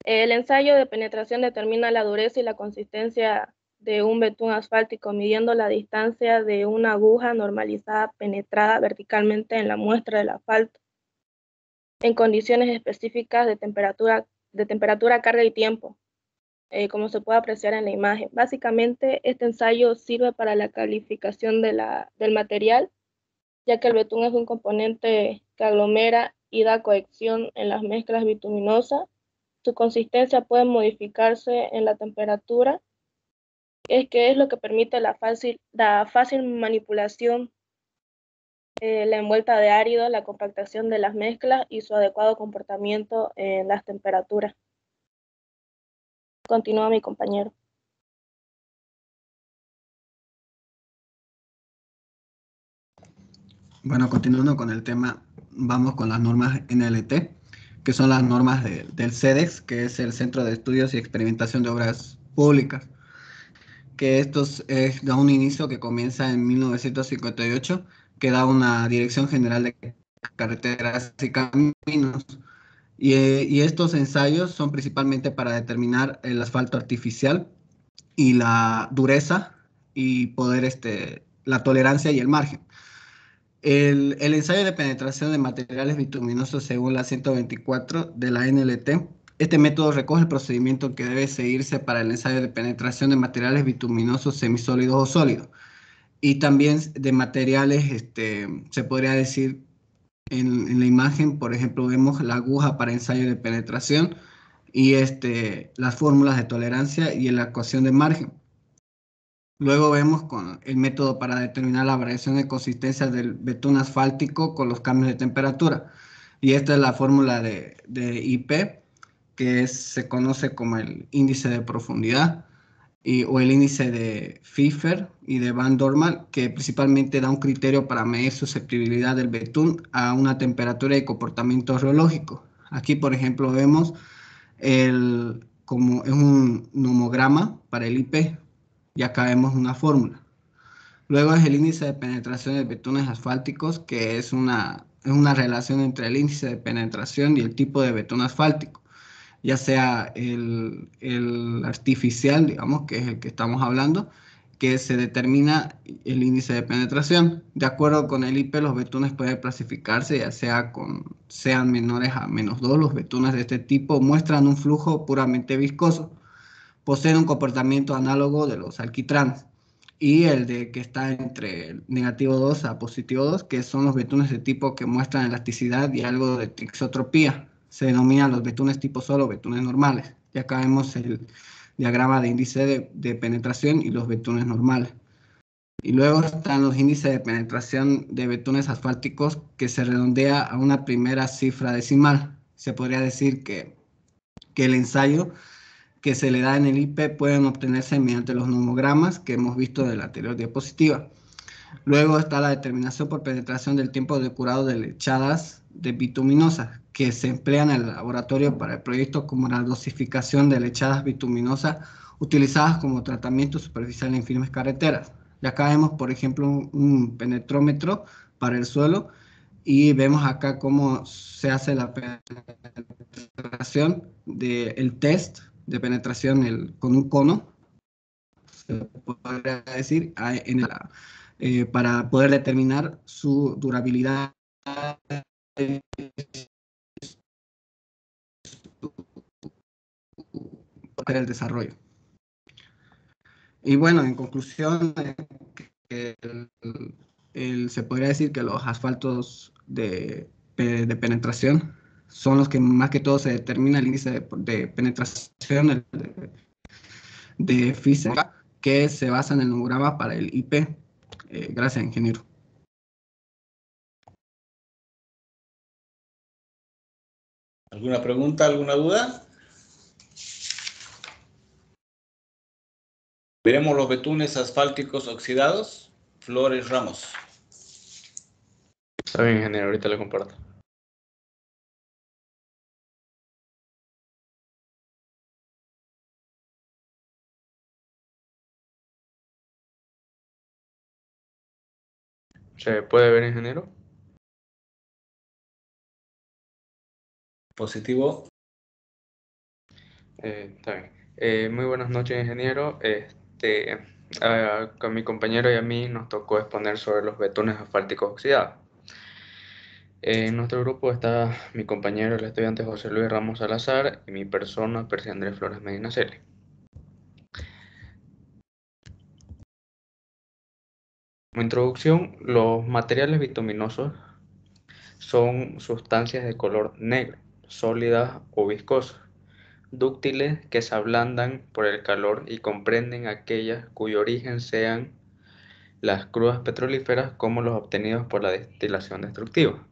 El ensayo de penetración determina la dureza y la consistencia de un betún asfáltico midiendo la distancia de una aguja normalizada penetrada verticalmente en la muestra del asfalto en condiciones específicas de temperatura, carga y tiempo, como se puede apreciar en la imagen. Básicamente, este ensayo sirve para la calificación del material, ya que el betún es un componente que aglomera y da cohesión en las mezclas bituminosas. Su consistencia puede modificarse en la temperatura, que es lo que permite la fácil manipulación, la envuelta de árido, la compactación de las mezclas y su adecuado comportamiento en las temperaturas. Continúa mi compañero. Bueno, continuando con el tema, vamos con las normas NLT, que son las normas del CEDEX, que es el Centro de Estudios y Experimentación de Obras Públicas, que estos da un inicio que comienza en 1958, que da una Dirección General de Carreteras y Caminos. Y estos ensayos son principalmente para determinar el asfalto artificial y la dureza y poder, la tolerancia y el margen. El ensayo de penetración de materiales bituminosos según la 124 de la NLT, este método recoge el procedimiento que debe seguirse para el ensayo de penetración de materiales bituminosos semisólidos o sólidos. Y también de materiales, se podría decir, en la imagen, por ejemplo, vemos la aguja para ensayo de penetración y las fórmulas de tolerancia y la ecuación de margen. Luego vemos con el método para determinar la variación de consistencia del betún asfáltico con los cambios de temperatura. Y esta es la fórmula de IP, que se conoce como el índice de profundidad o el índice de Pfeiffer y de Van Dormael, que principalmente da un criterio para medir susceptibilidad del betún a una temperatura y comportamiento geológico. Aquí, por ejemplo, vemos como es un nomograma para el IP, y acá vemos una fórmula. Luego es el índice de penetración de betunes asfálticos, que es una relación entre el índice de penetración y el tipo de betún asfáltico, ya sea el artificial, digamos, que es el que estamos hablando, que se determina el índice de penetración. De acuerdo con el IP, los betunes pueden clasificarse, ya sean menores a -2. Los betunes de este tipo muestran un flujo puramente viscoso, poseen un comportamiento análogo de los alquitranes, y el de que está entre -2 a +2, que son los betunes de tipo que muestran elasticidad y algo de tixotropía. Se denominan los betunes tipo solo, betunes normales. Y acá vemos el diagrama de índice de penetración y los betunes normales. Y luego están los índices de penetración de betunes asfálticos, que se redondea a una primera cifra decimal. Se podría decir que el ensayo que se le da en el IP pueden obtenerse mediante los nomogramas que hemos visto de la anterior diapositiva. Luego está la determinación por penetración del tiempo de curado de lechadas de bituminosas, que se emplean en el laboratorio para el proyecto como la dosificación de lechadas bituminosas utilizadas como tratamiento superficial en firmes carreteras. Y acá vemos, por ejemplo, un penetrómetro para el suelo y vemos acá cómo se hace la penetración del test de penetración con un cono, se podría decir, para poder determinar su durabilidad para el desarrollo. Y bueno, en conclusión, se podría decir que los asfaltos de penetración son los que más que todo se determina el índice de penetración de FISE, que se basa en el nomograma para el IP. Gracias, ingeniero. ¿Alguna pregunta, alguna duda? Veremos los betunes asfálticos oxidados. Flores Ramos. Está bien, ingeniero, ahorita le comparto. ¿Se puede ver, ingeniero? Positivo. Está bien. Muy buenas noches, ingeniero. Con mi compañero y a mí nos tocó exponer sobre los betunes asfálticos oxidados. En nuestro grupo está mi compañero, el estudiante José Luis Ramos Salazar, y mi persona, Percy Andrés Flores Medinaceli. Como introducción, los materiales bituminosos son sustancias de color negro, sólidas o viscosas, dúctiles que se ablandan por el calor y comprenden aquellas cuyo origen sean las crudas petrolíferas como los obtenidos por la destilación destructiva.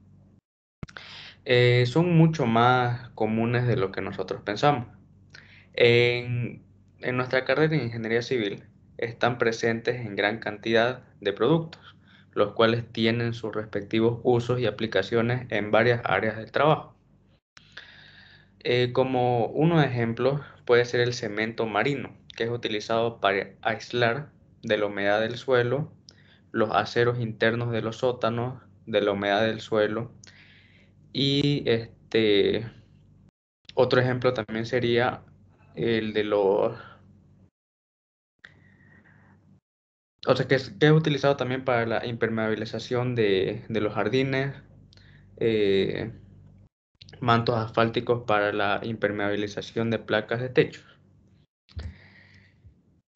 Son mucho más comunes de lo que nosotros pensamos. En nuestra carrera de ingeniería civil están presentes en gran cantidad de productos, los cuales tienen sus respectivos usos y aplicaciones en varias áreas del trabajo. Como uno de ejemplos puede ser el cemento marino, que es utilizado para aislar de la humedad del suelo los aceros internos de los sótanos, de la humedad del suelo. Y otro ejemplo también sería el de los... O sea, que es utilizado también para la impermeabilización de los jardines, eh, mantos asfálticos para la impermeabilización de placas de techos.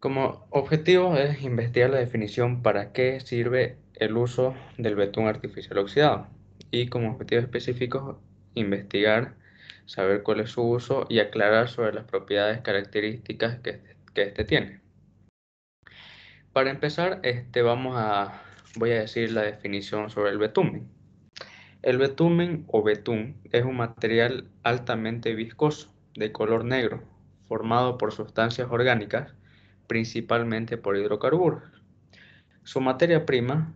Como objetivo es investigar la definición para qué sirve el uso del betún artificial oxidado y como objetivo específico investigar, saber cuál es su uso y aclarar sobre las propiedades características que este tiene. Para empezar, voy a decir la definición sobre el betumen. El betumen o betún es un material altamente viscoso, de color negro, formado por sustancias orgánicas, principalmente por hidrocarburos. Su materia prima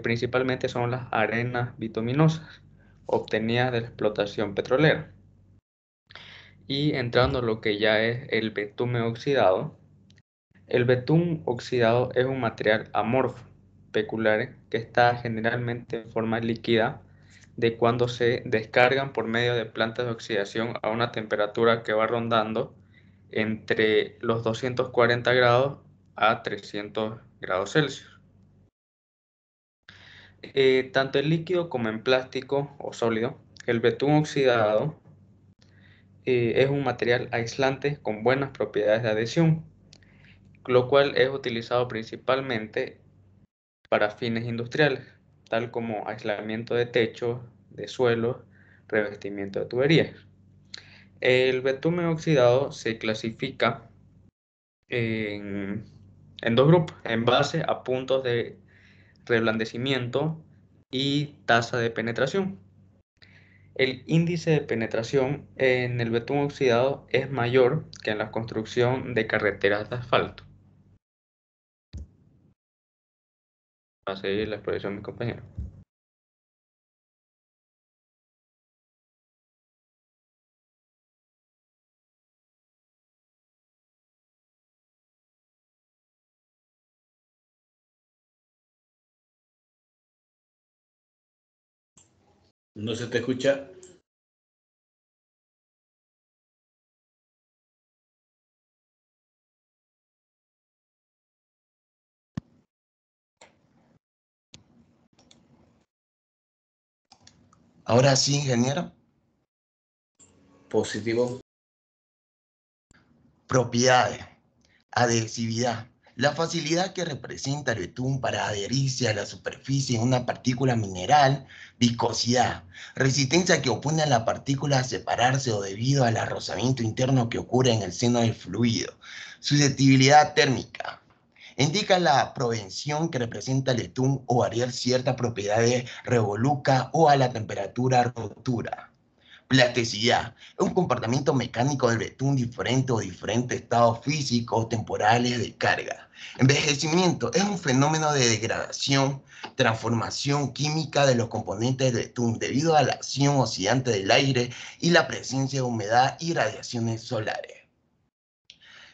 principalmente son las arenas bituminosas, obtenidas de la explotación petrolera. Y entrando a lo que ya es el betumen oxidado, el betún oxidado es un material amorfo, peculiar, que está generalmente en forma líquida de cuando se descargan por medio de plantas de oxidación a una temperatura que va rondando entre los 240 grados a 300 grados Celsius. Tanto en líquido como en plástico o sólido, el betún oxidado es un material aislante con buenas propiedades de adhesión, lo cual es utilizado principalmente para fines industriales, tal como aislamiento de techos, de suelos, revestimiento de tuberías. El betumen oxidado se clasifica en dos grupos, en base a puntos de reblandecimiento y tasa de penetración. El índice de penetración en el betún oxidado es mayor que en la construcción de carreteras de asfalto. Va a seguir la exposición de mi compañero. ¿No se te escucha? Ahora sí, ingeniero. Positivo. Propiedades. Adhesividad. La facilidad que representa el betún para adherirse a la superficie de una partícula mineral. Viscosidad. Resistencia que opone a la partícula a separarse o debido al arrozamiento interno que ocurre en el seno del fluido. Susceptibilidad térmica. Indica la provención que representa el betún o variar ciertas propiedades revoluca o a la temperatura rotura. Plasticidad es un comportamiento mecánico del betún diferente o diferentes estados físicos o temporales de carga. Envejecimiento es un fenómeno de degradación, transformación química de los componentes del betún debido a la acción oxidante del aire y la presencia de humedad y radiaciones solares.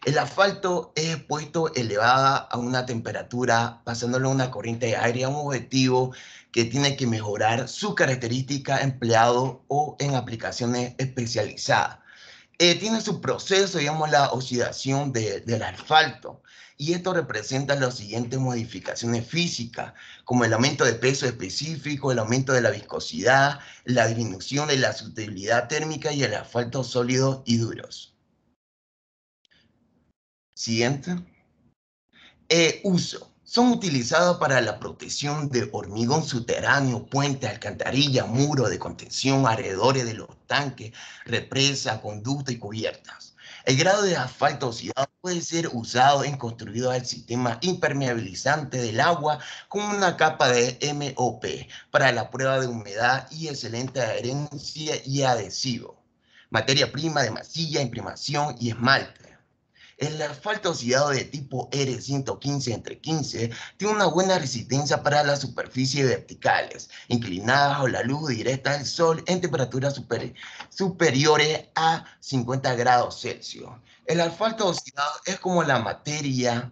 El asfalto es expuesto elevada a una temperatura, pasándole una corriente de aire a un objetivo que tiene que mejorar su característica empleado o en aplicaciones especializadas. Tiene su proceso, digamos, la oxidación del asfalto. Y esto representa las siguientes modificaciones físicas, como el aumento de peso específico, el aumento de la viscosidad, la disminución de la susceptibilidad térmica y el asfalto sólidos y duros. Siguiente. Uso. Son utilizados para la protección de hormigón subterráneo, puentes, alcantarillas, muros de contención, alrededores de los tanques, represas, conductas y cubiertas. El grado de asfalto oxidado puede ser usado en construido al sistema impermeabilizante del agua con una capa de MOP para la prueba de humedad y excelente adherencia y adhesivo. Materia prima de masilla, imprimación y esmalte. El asfalto oxidado de tipo R115/15 tiene una buena resistencia para las superficies verticales, inclinadas bajo la luz directa del sol en temperaturas superiores a 50 grados Celsius. El asfalto oxidado es como la materia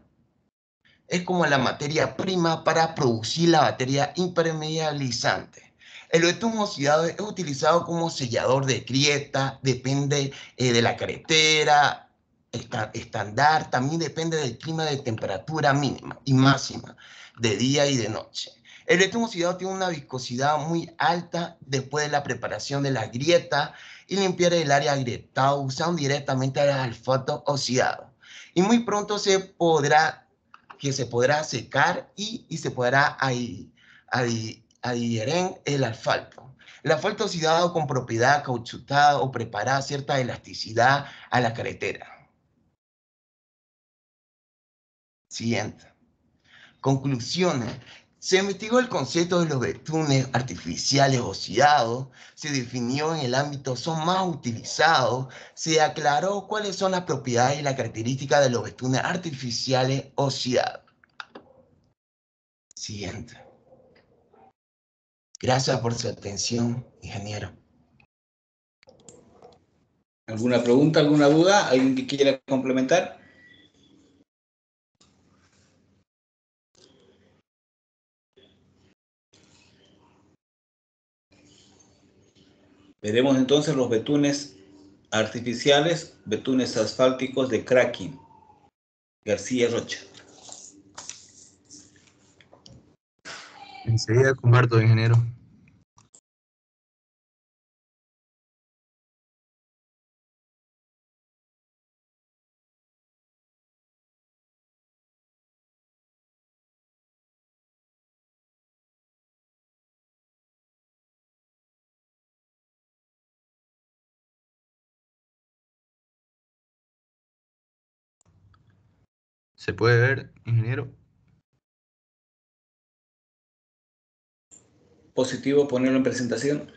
prima para producir la materia impermeabilizante. El betún oxidado es utilizado como sellador de grieta, depende de la carretera, estándar, también depende del clima de temperatura mínima y máxima, de día y de noche. El betún oxidado tiene una viscosidad muy alta después de la preparación de la grieta y limpiar el área agrietada usando directamente el asfalto oxidado. Y muy pronto se podrá secar y se podrá adherir el asfalto. El asfalto oxidado con propiedad cauchutada o prepara cierta elasticidad a la carretera. Siguiente. Conclusiones. Se investigó el concepto de los betunes artificiales oxidados, se definió en el ámbito son más utilizados, se aclaró cuáles son las propiedades y las características de los betunes artificiales oxidados. Siguiente. Gracias por su atención, ingeniero. ¿Alguna pregunta, alguna duda? ¿Alguien que quiera complementar? Veremos entonces los betunes artificiales, betunes asfálticos de cracking. García Rocha. Enseguida comparto, ingeniero. ¿Se puede ver, ingeniero? Positivo, ponerlo en presentación.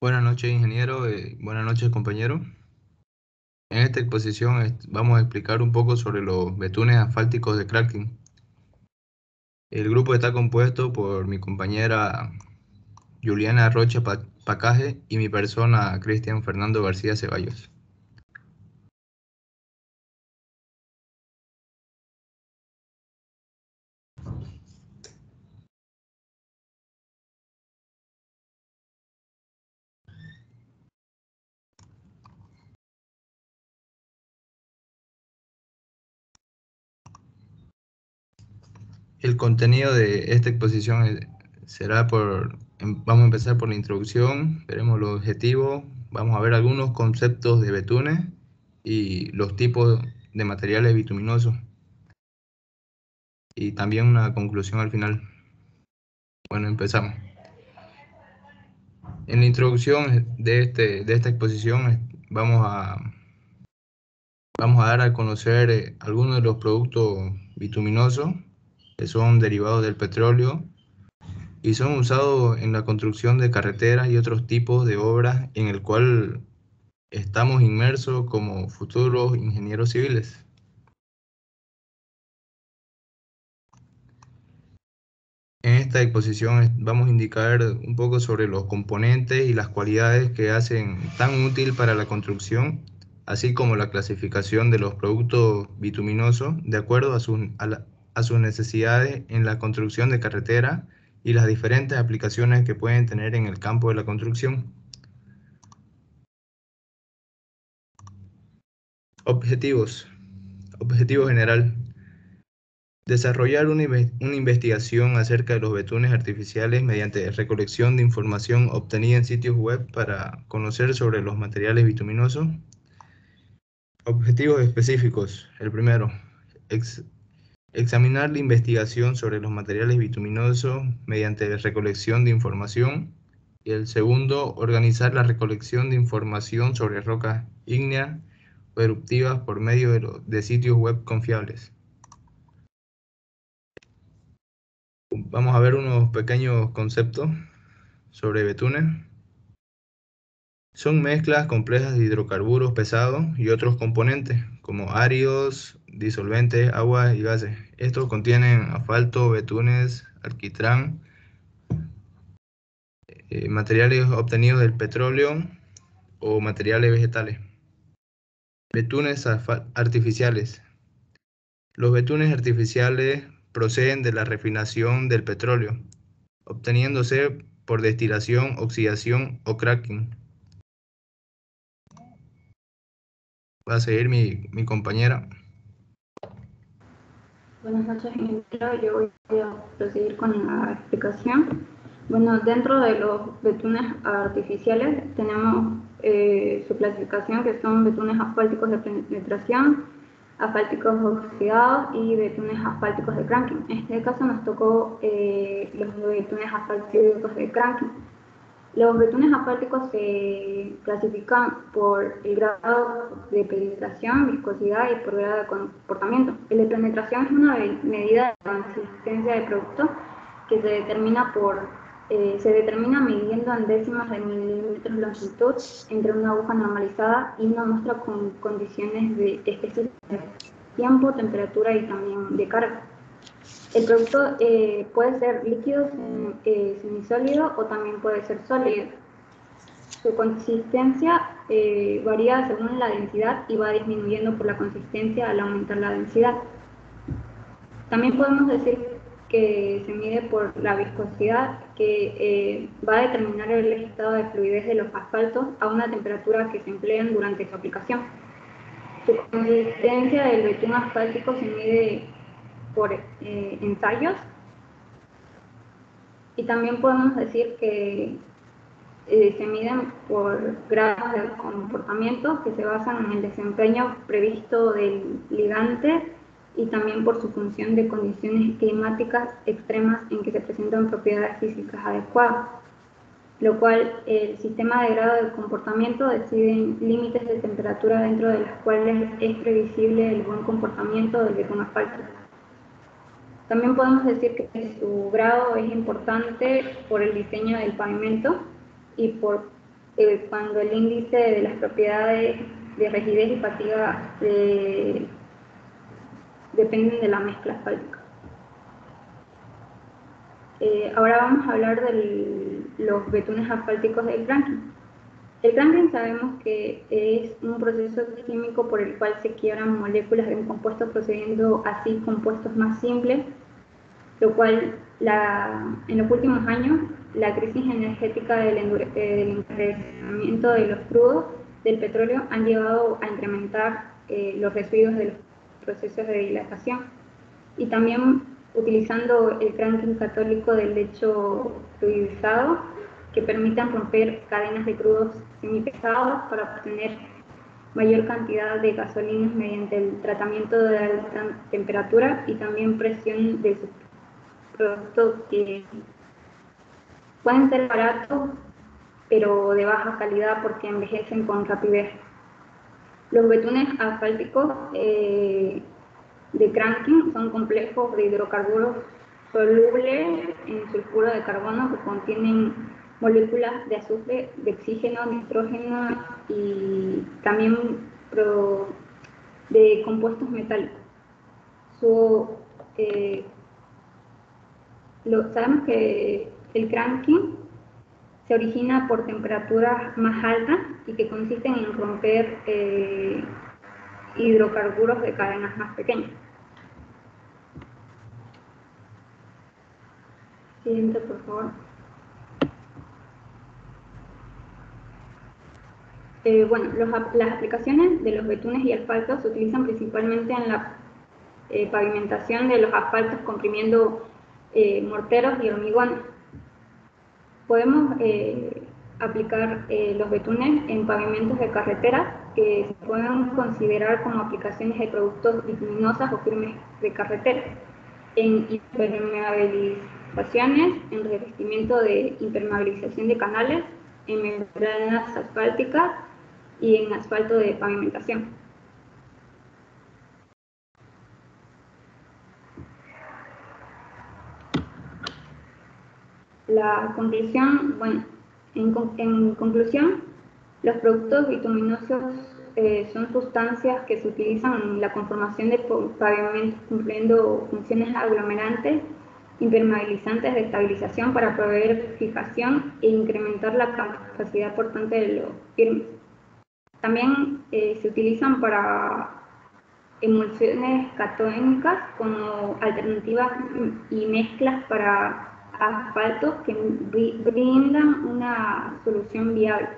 Buenas noches, ingeniero. Buenas noches, compañero. En esta exposición vamos a explicar un poco sobre los betunes asfálticos de cracking. El grupo está compuesto por mi compañera Juliana Rocha Pacaje y mi persona, Cristian Fernando García Ceballos. El contenido de esta exposición será vamos a empezar por la introducción, veremos los objetivos, vamos a ver algunos conceptos de betunes y los tipos de materiales bituminosos y también una conclusión al final. Bueno, empezamos. En la introducción de esta exposición vamos a dar a conocer algunos de los productos bituminosos que son derivados del petróleo y son usados en la construcción de carreteras y otros tipos de obras en el cual estamos inmersos como futuros ingenieros civiles. En esta exposición vamos a indicar un poco sobre los componentes y las cualidades que hacen tan útil para la construcción, así como la clasificación de los productos bituminosos de acuerdo a sus necesidades en la construcción de carreteras y las diferentes aplicaciones que pueden tener en el campo de la construcción. Objetivos. Objetivo general. Desarrollar una investigación acerca de los betunes artificiales mediante recolección de información obtenida en sitios web para conocer sobre los materiales bituminosos. Objetivos específicos. El primero, examinar la investigación sobre los materiales bituminosos mediante recolección de información. Y el segundo, organizar la recolección de información sobre rocas ígneas o eruptivas por medio de sitios web confiables. Vamos a ver unos pequeños conceptos sobre betunes. Son mezclas complejas de hidrocarburos pesados y otros componentes, como áridos, disolventes, aguas y gases. Estos contienen asfalto, betunes, alquitrán, materiales obtenidos del petróleo o materiales vegetales. Betunes artificiales. Los betunes artificiales proceden de la refinación del petróleo, obteniéndose por destilación, oxidación o cracking. Va a seguir mi compañera. Buenas noches, ingeniero. Yo voy a proseguir con la explicación. Bueno, dentro de los betunes artificiales tenemos su clasificación, que son betunes asfálticos de penetración, asfálticos oxidados y betunes asfálticos de cracking. En este caso nos tocó los betunes asfálticos de cracking. Los betunes asfálticos se clasifican por el grado de penetración, viscosidad y por grado de comportamiento. El de penetración es una medida de consistencia del producto que se determina midiendo en décimas de milímetros de longitud entre una aguja normalizada y una muestra con condiciones específicas de tiempo, temperatura y también de carga. El producto puede ser líquido, semisólido o también puede ser sólido. Su consistencia varía según la densidad y va disminuyendo por la consistencia al aumentar la densidad. También podemos decir que se mide por la viscosidad, que va a determinar el estado de fluidez de los asfaltos a una temperatura que se emplean durante su aplicación. Su consistencia del betún asfáltico se mide por ensayos, y también podemos decir que se miden por grados de comportamiento que se basan en el desempeño previsto del ligante y también por su función de condiciones climáticas extremas en que se presentan propiedades físicas adecuadas, lo cual el sistema de grado de comportamiento decide límites de temperatura dentro de los cuales es previsible el buen comportamiento del betún asfáltico. También podemos decir que su grado es importante por el diseño del pavimento y por cuando el índice de las propiedades de rigidez y fatiga dependen de la mezcla asfáltica. Ahora vamos a hablar de los betunes asfálticos del cracking. El cracking sabemos que es un proceso químico por el cual se quiebran moléculas de un compuesto procediendo así compuestos más simples, lo cual en los últimos años la crisis energética del encarecimiento de los crudos del petróleo han llevado a incrementar los residuos de los procesos de dilatación, y también utilizando el cracking católico del lecho fluidizado, que permitan romper cadenas de crudos semipesados para obtener mayor cantidad de gasolinas mediante el tratamiento de alta temperatura y también presión de sus productos, que pueden ser baratos pero de baja calidad porque envejecen con rapidez. Los betunes asfálticos de cracking son complejos de hidrocarburos solubles en sulfuro de carbono que contienen moléculas de azufre, de oxígeno, nitrógeno y también de compuestos metálicos. Sabemos que el cracking se origina por temperaturas más altas y que consisten en romper hidrocarburos de cadenas más pequeñas. Siguiente, por favor. Las aplicaciones de los betunes y asfaltos se utilizan principalmente en la pavimentación de los asfaltos comprimiendo morteros y hormigones. Podemos aplicar los betunes en pavimentos de carreteras que se pueden considerar como aplicaciones de productos bituminosas o firmes de carretera, en impermeabilizaciones, en revestimiento de impermeabilización de canales, en membranas asfálticas y en asfalto de pavimentación. La conclusión, en conclusión, los productos bituminosos son sustancias que se utilizan en la conformación de pavimentos cumpliendo funciones aglomerantes, impermeabilizantes de estabilización para proveer fijación e incrementar la capacidad portante de los firmes. También se utilizan para emulsiones catónicas como alternativas y mezclas para asfaltos que brindan una solución viable.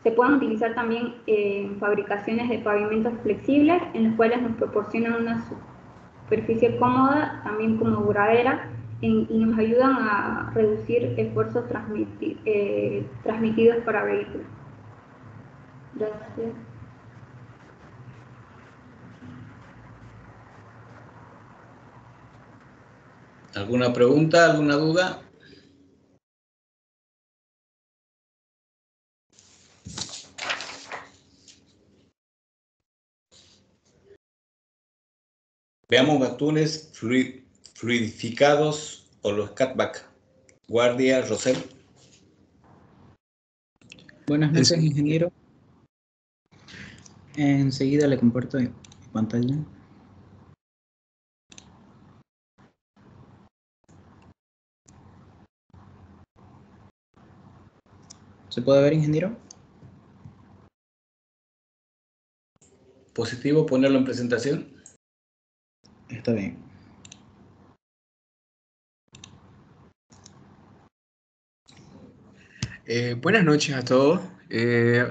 Se pueden utilizar también en fabricaciones de pavimentos flexibles, en los cuales nos proporcionan una superficie cómoda, también como duradera, y nos ayudan a reducir esfuerzos transmitidos para vehículos. Gracias. ¿Alguna pregunta, alguna duda? Veamos betunes fluidificados o los cutback. Guardia, Rosel. Buenas noches, ingeniero. Enseguida le comparto mi pantalla. ¿Se puede ver, ingeniero? Positivo, ponerlo en presentación. Está bien. Buenas noches a todos.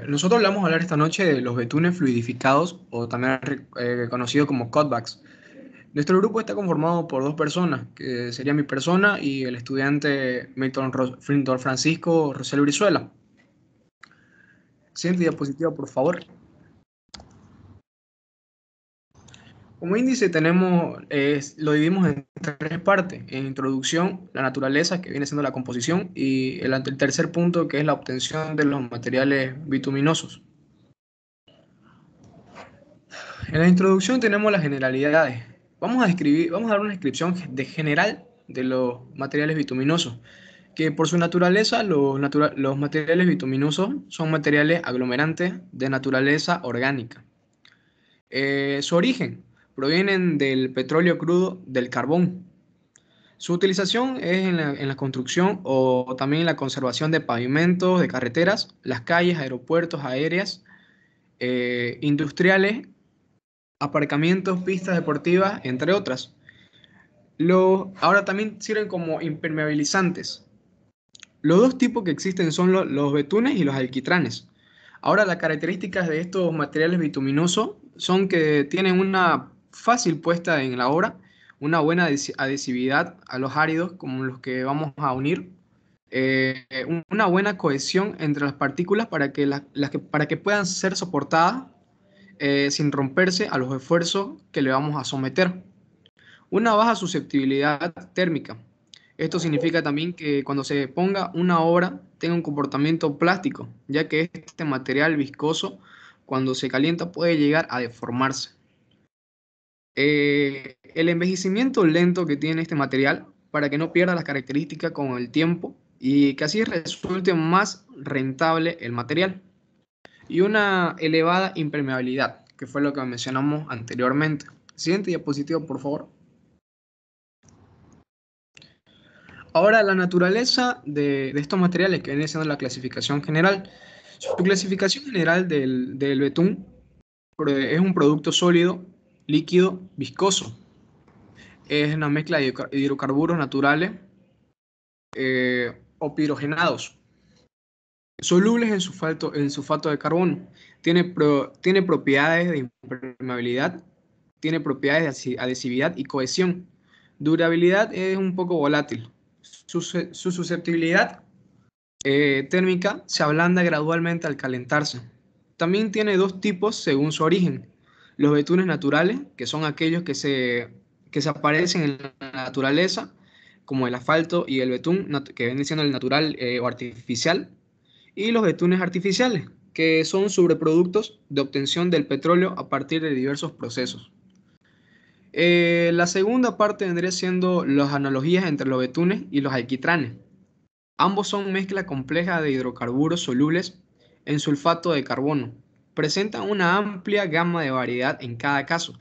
Nosotros vamos a hablar esta noche de los betunes fluidificados, o también conocidos como cutbacks. Nuestro grupo está conformado por dos personas, que sería mi persona y el estudiante Milton Francisco Rosel Brizuela. Siguiente diapositiva, por favor. Como índice tenemos, lo dividimos en tres partes: en introducción, la naturaleza, que viene siendo la composición, y el tercer punto, que es la obtención de los materiales bituminosos. En la introducción tenemos las generalidades. Vamos a dar una descripción general de los materiales bituminosos, que por su naturaleza los materiales bituminosos son materiales aglomerantes de naturaleza orgánica. Su origen provienen del petróleo crudo del carbón. Su utilización es en la construcción o también en la conservación de pavimentos, de carreteras, las calles, aeropuertos, aéreas, industriales, aparcamientos, pistas deportivas, entre otras. Ahora también sirven como impermeabilizantes. Los dos tipos que existen son los betunes y los alquitranes. Ahora, las características de estos materiales bituminosos son que tienen una fácil puesta en la obra, una buena adhesividad a los áridos, como los que vamos a unir, una buena cohesión entre las partículas para que puedan ser soportadas sin romperse a los esfuerzos que le vamos a someter. Una baja susceptibilidad térmica. Esto significa también que cuando se ponga una obra tenga un comportamiento plástico, ya que este material viscoso, cuando se calienta, puede llegar a deformarse. El envejecimiento lento que tiene este material para que no pierda las características con el tiempo y que así resulte más rentable el material. Y una elevada impermeabilidad, que fue lo que mencionamos anteriormente. Siguiente diapositiva, por favor. Ahora, la naturaleza de estos materiales, que viene siendo la clasificación general. Su clasificación general del betún es un producto sólido, líquido, viscoso. Es una mezcla de hidrocarburos naturales o hidrogenados, solubles en sulfato de carbono. Tiene propiedades de impermeabilidad, tiene propiedades de adhesividad y cohesión. Durabilidad es un poco volátil. Su susceptibilidad térmica se ablanda gradualmente al calentarse. También tiene dos tipos según su origen. Los betunes naturales, que son aquellos que se aparecen en la naturaleza, como el asfalto y el betún, que viene siendo el natural o artificial, y los betunes artificiales, que son subproductos de obtención del petróleo a partir de diversos procesos. La segunda parte vendría siendo las analogías entre los betunes y los alquitranes. Ambos son mezclas complejas de hidrocarburos solubles en sulfato de carbono. Presentan una amplia gama de variedad en cada caso.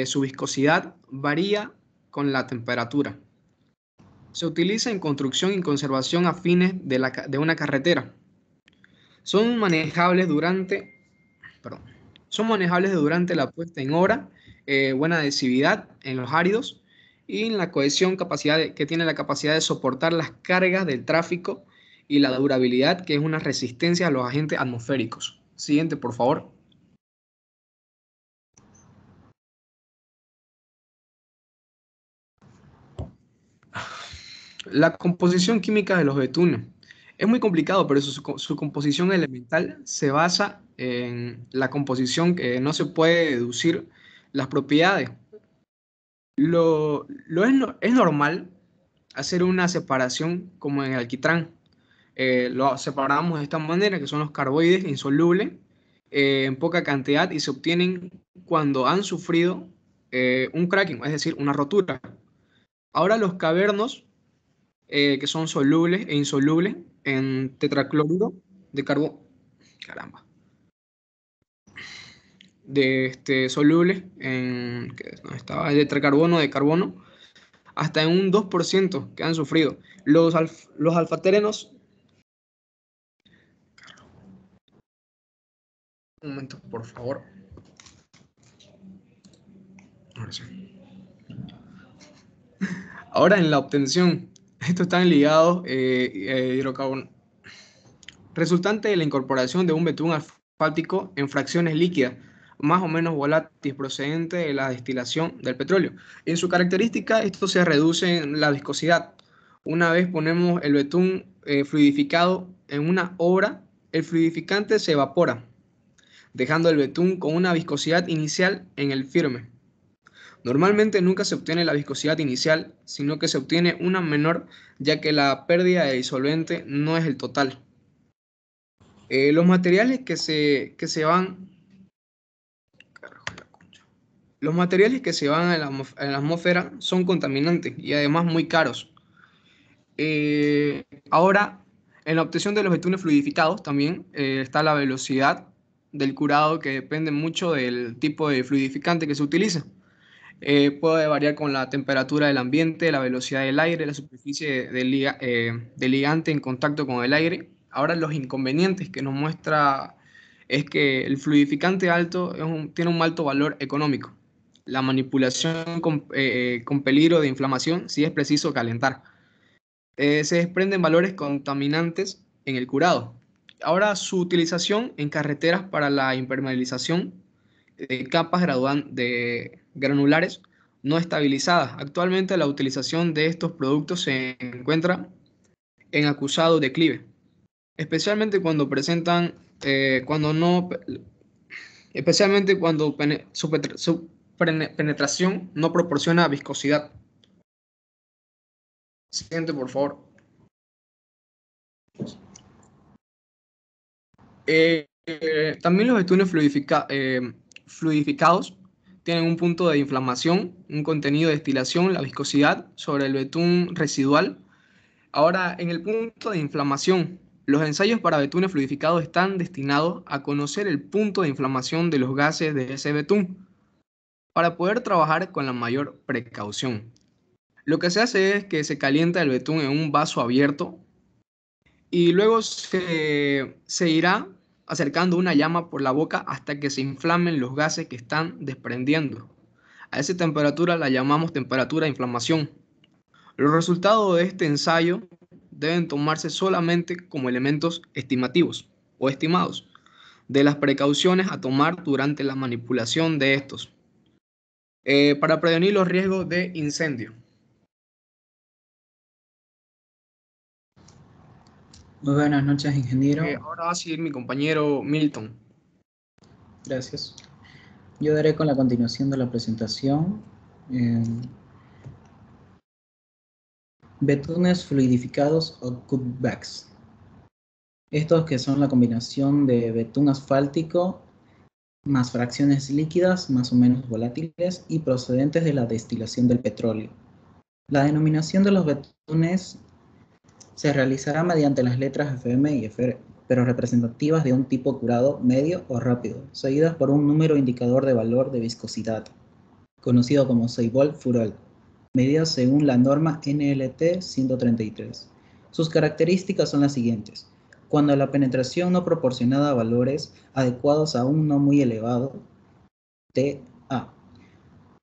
Su viscosidad varía con la temperatura. Se utiliza en construcción y conservación a fines de una carretera. Son manejables durante la puesta en obra, buena adhesividad en los áridos y en la cohesión que tiene la capacidad de soportar las cargas del tráfico y la durabilidad, que es una resistencia a los agentes atmosféricos. Siguiente, por favor. La composición química de los betunes. Es muy complicado, pero su composición elemental se basa en la composición que no se puede deducir las propiedades. Es normal hacer una separación como en el alquitrán. Lo separamos de esta manera, que son los carboides insolubles en poca cantidad y se obtienen cuando han sufrido un cracking, es decir, una rotura. Ahora los cavernos, que son solubles e insolubles en tetracloruro de carbono, solubles en tetracarbono de carbono, hasta en un 2% que han sufrido. Los alfaterenos. Un momento, por favor. Ahora sí. Ahora en la obtención, estos están ligados hidrocarbono, resultante de la incorporación de un betún asfáltico en fracciones líquidas, más o menos volátiles, procedente de la destilación del petróleo. En su característica, esto se reduce en la viscosidad. Una vez ponemos el betún fluidificado en una obra, el fluidificante se evapora, dejando el betún con una viscosidad inicial en el firme. Normalmente nunca se obtiene la viscosidad inicial, sino que se obtiene una menor, ya que la pérdida de disolvente no es el total. Los materiales que se van a la atmósfera son contaminantes y además muy caros. Ahora, en la obtención de los betunes fluidificados también está la velocidad del curado, que depende mucho del tipo de fluidificante que se utiliza. Puede variar con la temperatura del ambiente, la velocidad del aire, la superficie del ligante en contacto con el aire. Ahora, los inconvenientes que nos muestra es que el fluidificante alto tiene un alto valor económico. La manipulación con peligro de inflamación si es preciso calentar. Se desprenden valores contaminantes en el curado. Ahora, su utilización en carreteras para la impermeabilización de capas granulares no estabilizadas. Actualmente la utilización de estos productos se encuentra en acusado declive, especialmente cuando su penetración no proporciona viscosidad. Siguiente, por favor. También los betunes fluidificados tienen un punto de inflamación, un contenido de destilación, la viscosidad sobre el betún residual. Ahora, en el punto de inflamación, los ensayos para betunes fluidificados están destinados a conocer el punto de inflamación de los gases de ese betún para poder trabajar con la mayor precaución. Lo que se hace es que se calienta el betún en un vaso abierto y luego se irá acercando una llama por la boca hasta que se inflamen los gases que están desprendiendo. A esa temperatura la llamamos temperatura de inflamación. Los resultados de este ensayo deben tomarse solamente como elementos estimativos o estimados de las precauciones a tomar durante la manipulación de estos para prevenir los riesgos de incendio. Muy buenas noches, ingeniero. Ahora va a seguir mi compañero Milton. Gracias. Yo daré con la continuación de la presentación. Betunes fluidificados o cutbacks. Estos que son la combinación de betún asfáltico más fracciones líquidas más o menos volátiles y procedentes de la destilación del petróleo. La denominación de los betunes se realizará mediante las letras FM y FR, pero representativas de un tipo curado medio o rápido, seguidas por un número indicador de valor de viscosidad, conocido como Seibol-Furol, medidas según la norma NLT 133. Sus características son las siguientes. Cuando la penetración no proporcionada a valores adecuados a un no muy elevado, TA.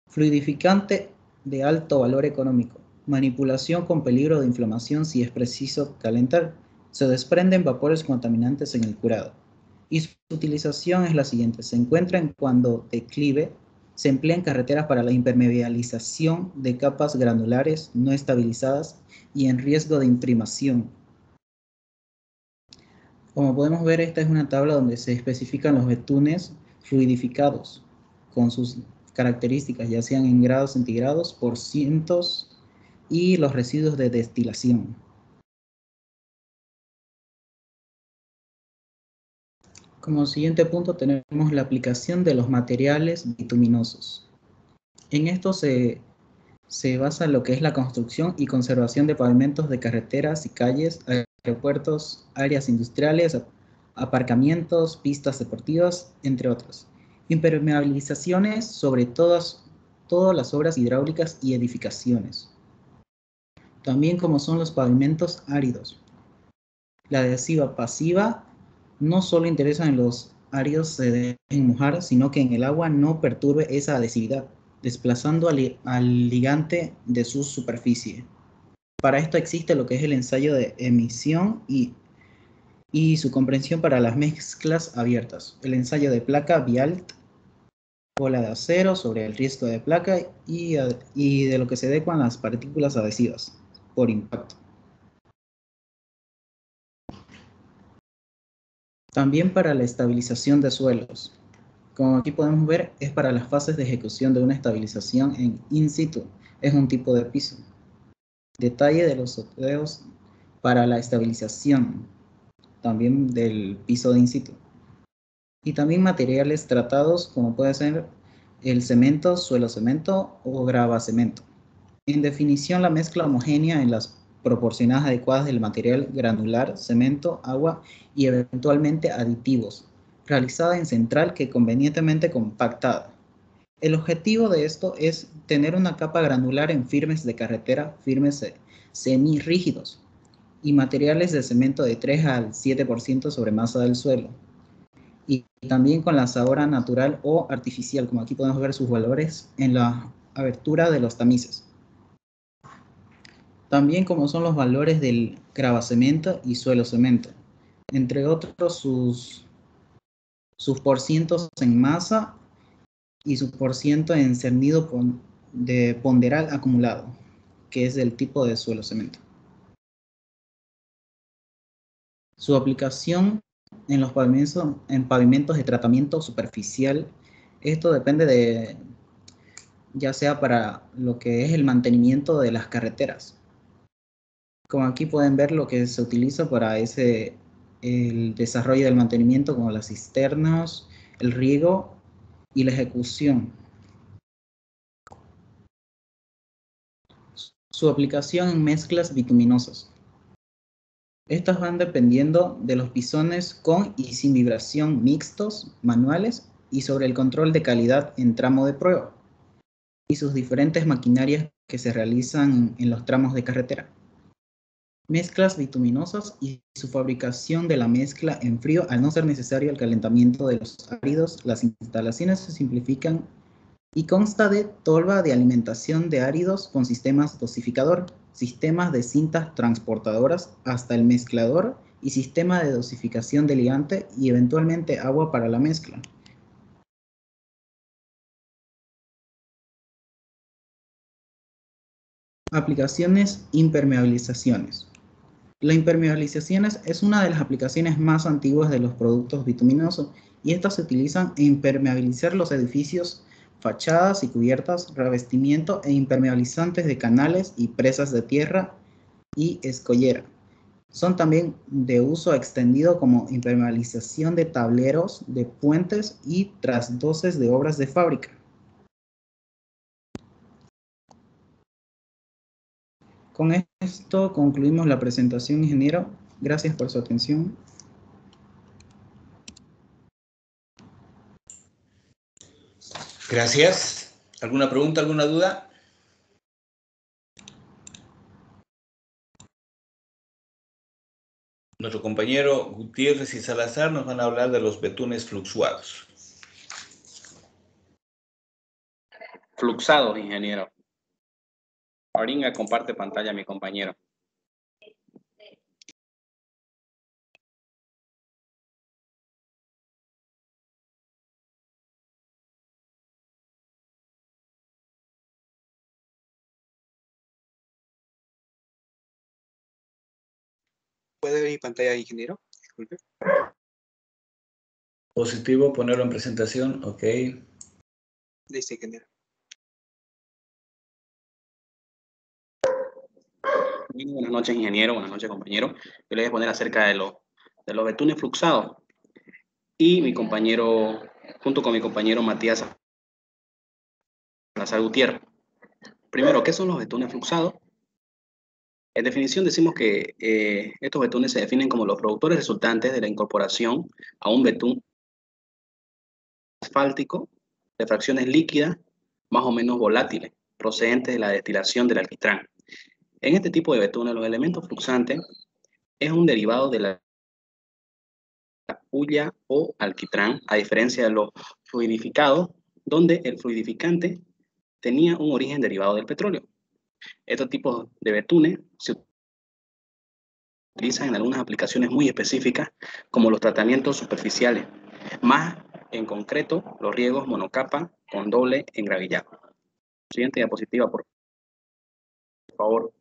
Fluidificante de alto valor económico. Manipulación con peligro de inflamación si es preciso calentar. Se desprenden vapores contaminantes en el curado. Y su utilización es la siguiente. Se encuentra en cuando declive. Se emplea en carreteras para la impermeabilización de capas granulares no estabilizadas y en riesgo de imprimación. Como podemos ver, esta es una tabla donde se especifican los betunes fluidificados con sus características, ya sean en grados centígrados, por cientos y los residuos de destilación. Como siguiente punto tenemos la aplicación de los materiales bituminosos. En esto se basa en lo que es la construcción y conservación de pavimentos de carreteras y calles, aeropuertos, áreas industriales, aparcamientos, pistas deportivas, entre otros. Impermeabilizaciones sobre todas las obras hidráulicas y edificaciones. También como son los pavimentos áridos. La adhesiva pasiva no solo interesa en los áridos se deben mojar, sino que en el agua no perturbe esa adhesividad, desplazando al ligante de su superficie. Para esto existe lo que es el ensayo de emisión y su comprensión para las mezclas abiertas. El ensayo de placa Bialt, bola de acero sobre el riesgo de placa y de lo que se adecuan las partículas adhesivas por impacto. También para la estabilización de suelos. Como aquí podemos ver, es para las fases de ejecución de una estabilización en in situ. Es un tipo de piso. Detalle de los sorteos para la estabilización, también del piso de in situ. Y también materiales tratados, como puede ser el cemento, suelo cemento o grava cemento. En definición, la mezcla homogénea en las proporciones adecuadas del material granular, cemento, agua y eventualmente aditivos, realizada en central que convenientemente compactada. El objetivo de esto es tener una capa granular en firmes de carretera, firmes semirrígidos, y materiales de cemento de 3 al 7% sobre masa del suelo. Y también con la asadora natural o artificial, como aquí podemos ver sus valores en la abertura de los tamices. También como son los valores del gravacemento y suelo cemento, entre otros sus porcientos en masa y su porciento en cernido de ponderal acumulado, que es del tipo de suelo cemento. Su aplicación en los pavimentos de tratamiento superficial, esto depende de, ya sea para lo que es el mantenimiento de las carreteras. Como aquí pueden ver lo que se utiliza para el desarrollo del mantenimiento, como las cisternas, el riego y la ejecución. Su aplicación en mezclas bituminosas. Estas van dependiendo de los pisones con y sin vibración mixtos, manuales, y sobre el control de calidad en tramo de prueba, y sus diferentes maquinarias que se realizan en los tramos de carretera. Mezclas bituminosas y su fabricación de la mezcla en frío, al no ser necesario el calentamiento de los áridos, las instalaciones se simplifican y consta de tolva de alimentación de áridos con sistemas dosificador, sistemas de cintas transportadoras hasta el mezclador y sistema de dosificación de ligante y eventualmente agua para la mezcla. Aplicaciones impermeabilizaciones. La impermeabilización es una de las aplicaciones más antiguas de los productos bituminosos y estas se utilizan en impermeabilizar los edificios, fachadas y cubiertas, revestimiento e impermeabilizantes de canales y presas de tierra y escollera. Son también de uso extendido como impermeabilización de tableros, de puentes y trasdoses de obras de fábrica. Con esto concluimos la presentación, ingeniero. Gracias por su atención. Gracias. ¿Alguna pregunta, alguna duda? Nuestro compañero Gutiérrez y Salazar nos van a hablar de los betunes fluxuados. Fluxados, ingeniero. Ahorita comparte pantalla mi compañero. ¿Puede ver mi pantalla, ingeniero? Disculpe. Positivo, ponerlo en presentación, ok. Listo, ingeniero. Buenas noches, ingeniero. Buenas noches, compañero. Yo le voy a exponer acerca de los betunes fluxados. Y mi compañero, junto con mi compañero Matías Salazar Gutiérrez. Primero, ¿qué son los betunes fluxados? En definición decimos que estos betunes se definen como los productores resultantes de la incorporación a un betún asfáltico de fracciones líquidas más o menos volátiles, procedentes de la destilación del alquitrán. En este tipo de betunes, los elementos fluxantes es un derivado de la hulla o alquitrán, a diferencia de los fluidificados, donde el fluidificante tenía un origen derivado del petróleo. Estos tipos de betunes se utilizan en algunas aplicaciones muy específicas, como los tratamientos superficiales, más en concreto los riegos monocapa con doble engravillado. Siguiente diapositiva, por favor.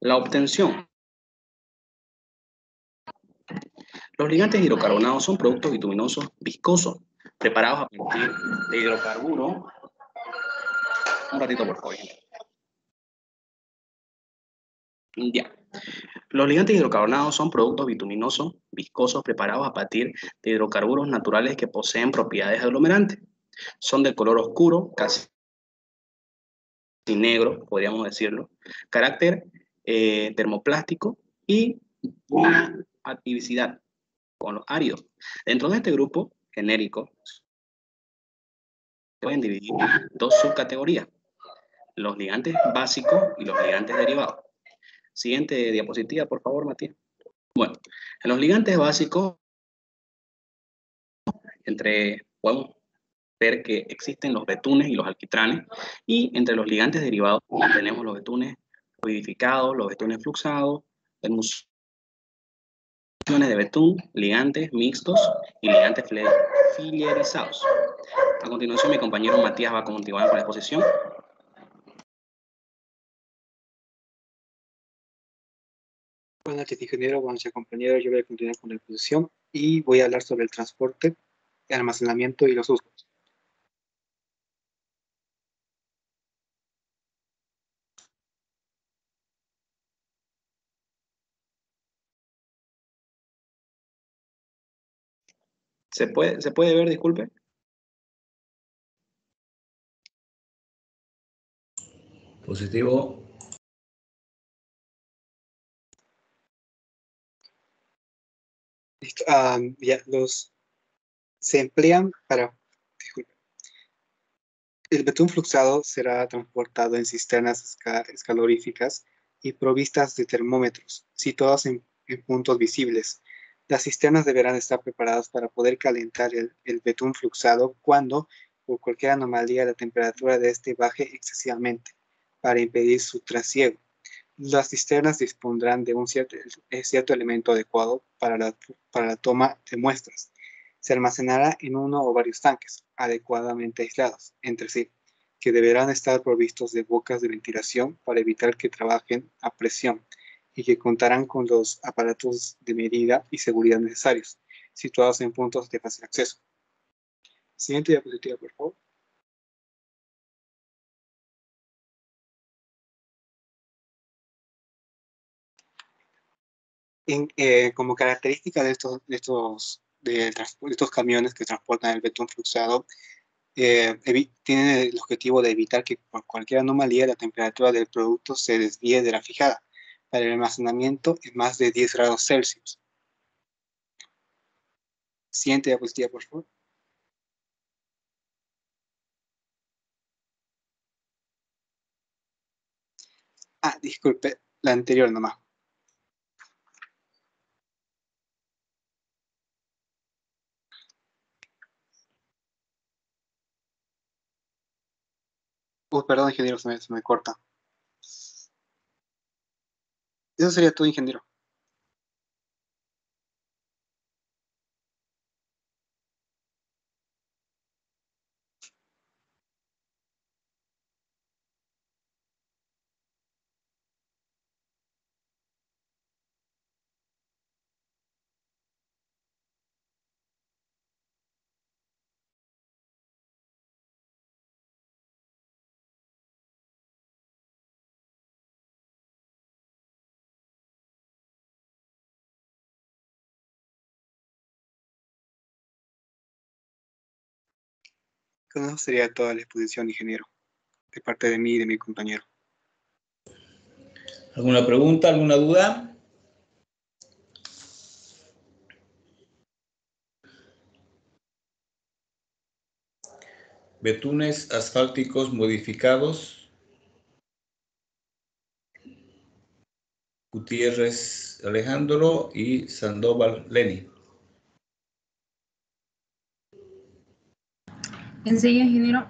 La obtención. Los ligantes hidrocarbonados son productos bituminosos viscosos, preparados a partir de hidrocarburos. Un ratito, por favor. Ya. Los ligantes hidrocarbonados son productos bituminosos, viscosos, preparados a partir de hidrocarburos naturales que poseen propiedades aglomerantes. Son de color oscuro, casi negro, podríamos decirlo, carácter termoplástico y una actividad con los áridos. Dentro de este grupo genérico se pueden dividir dos subcategorías, los ligantes básicos y los ligantes derivados. Siguiente diapositiva, por favor, Matías. Bueno, en los ligantes básicos, podemos ver que existen los betunes y los alquitranes, y entre los ligantes derivados tenemos los betunes fluidificados, los betunes fluxados, emulsiones de betún, ligantes mixtos y ligantes filierizados. A continuación, mi compañero Matías va a continuar con la exposición. Buenas noches, ingeniero. Buenas noches, compañero. Yo voy a continuar con la exposición y voy a hablar sobre el transporte, el almacenamiento y los usos. ¿Se puede ver, disculpe? Positivo. Listo. Ya, se emplean para... Disculpe. El betún fluxado será transportado en cisternas escaloríficas y provistas de termómetros, situados en puntos visibles. Las cisternas deberán estar preparadas para poder calentar el betún fluxado cuando, por cualquier anomalía, la temperatura de este baje excesivamente, para impedir su trasiego. Las cisternas dispondrán de un cierto elemento adecuado para la toma de muestras. Se almacenará en uno o varios tanques, adecuadamente aislados entre sí, que deberán estar provistos de bocas de ventilación para evitar que trabajen a presión y que contarán con los aparatos de medida y seguridad necesarios, situados en puntos de fácil acceso. Siguiente diapositiva, por favor. Como característica de estos camiones que transportan el betún fluxado, tienen el objetivo de evitar que por cualquier anomalía la temperatura del producto se desvíe de la fijada para el almacenamiento en más de 10 grados Celsius. Siguiente diapositiva, por favor. Disculpe, la anterior nomás. Perdón, ingeniero, se me corta. Eso sería todo, ingeniero. Con eso sería toda la exposición, ingeniero, de parte de mí y de mi compañero. ¿Alguna pregunta, alguna duda? Betunes asfálticos modificados. Gutiérrez Alejandro y Sandoval Lenny. Enseguida, ingeniero.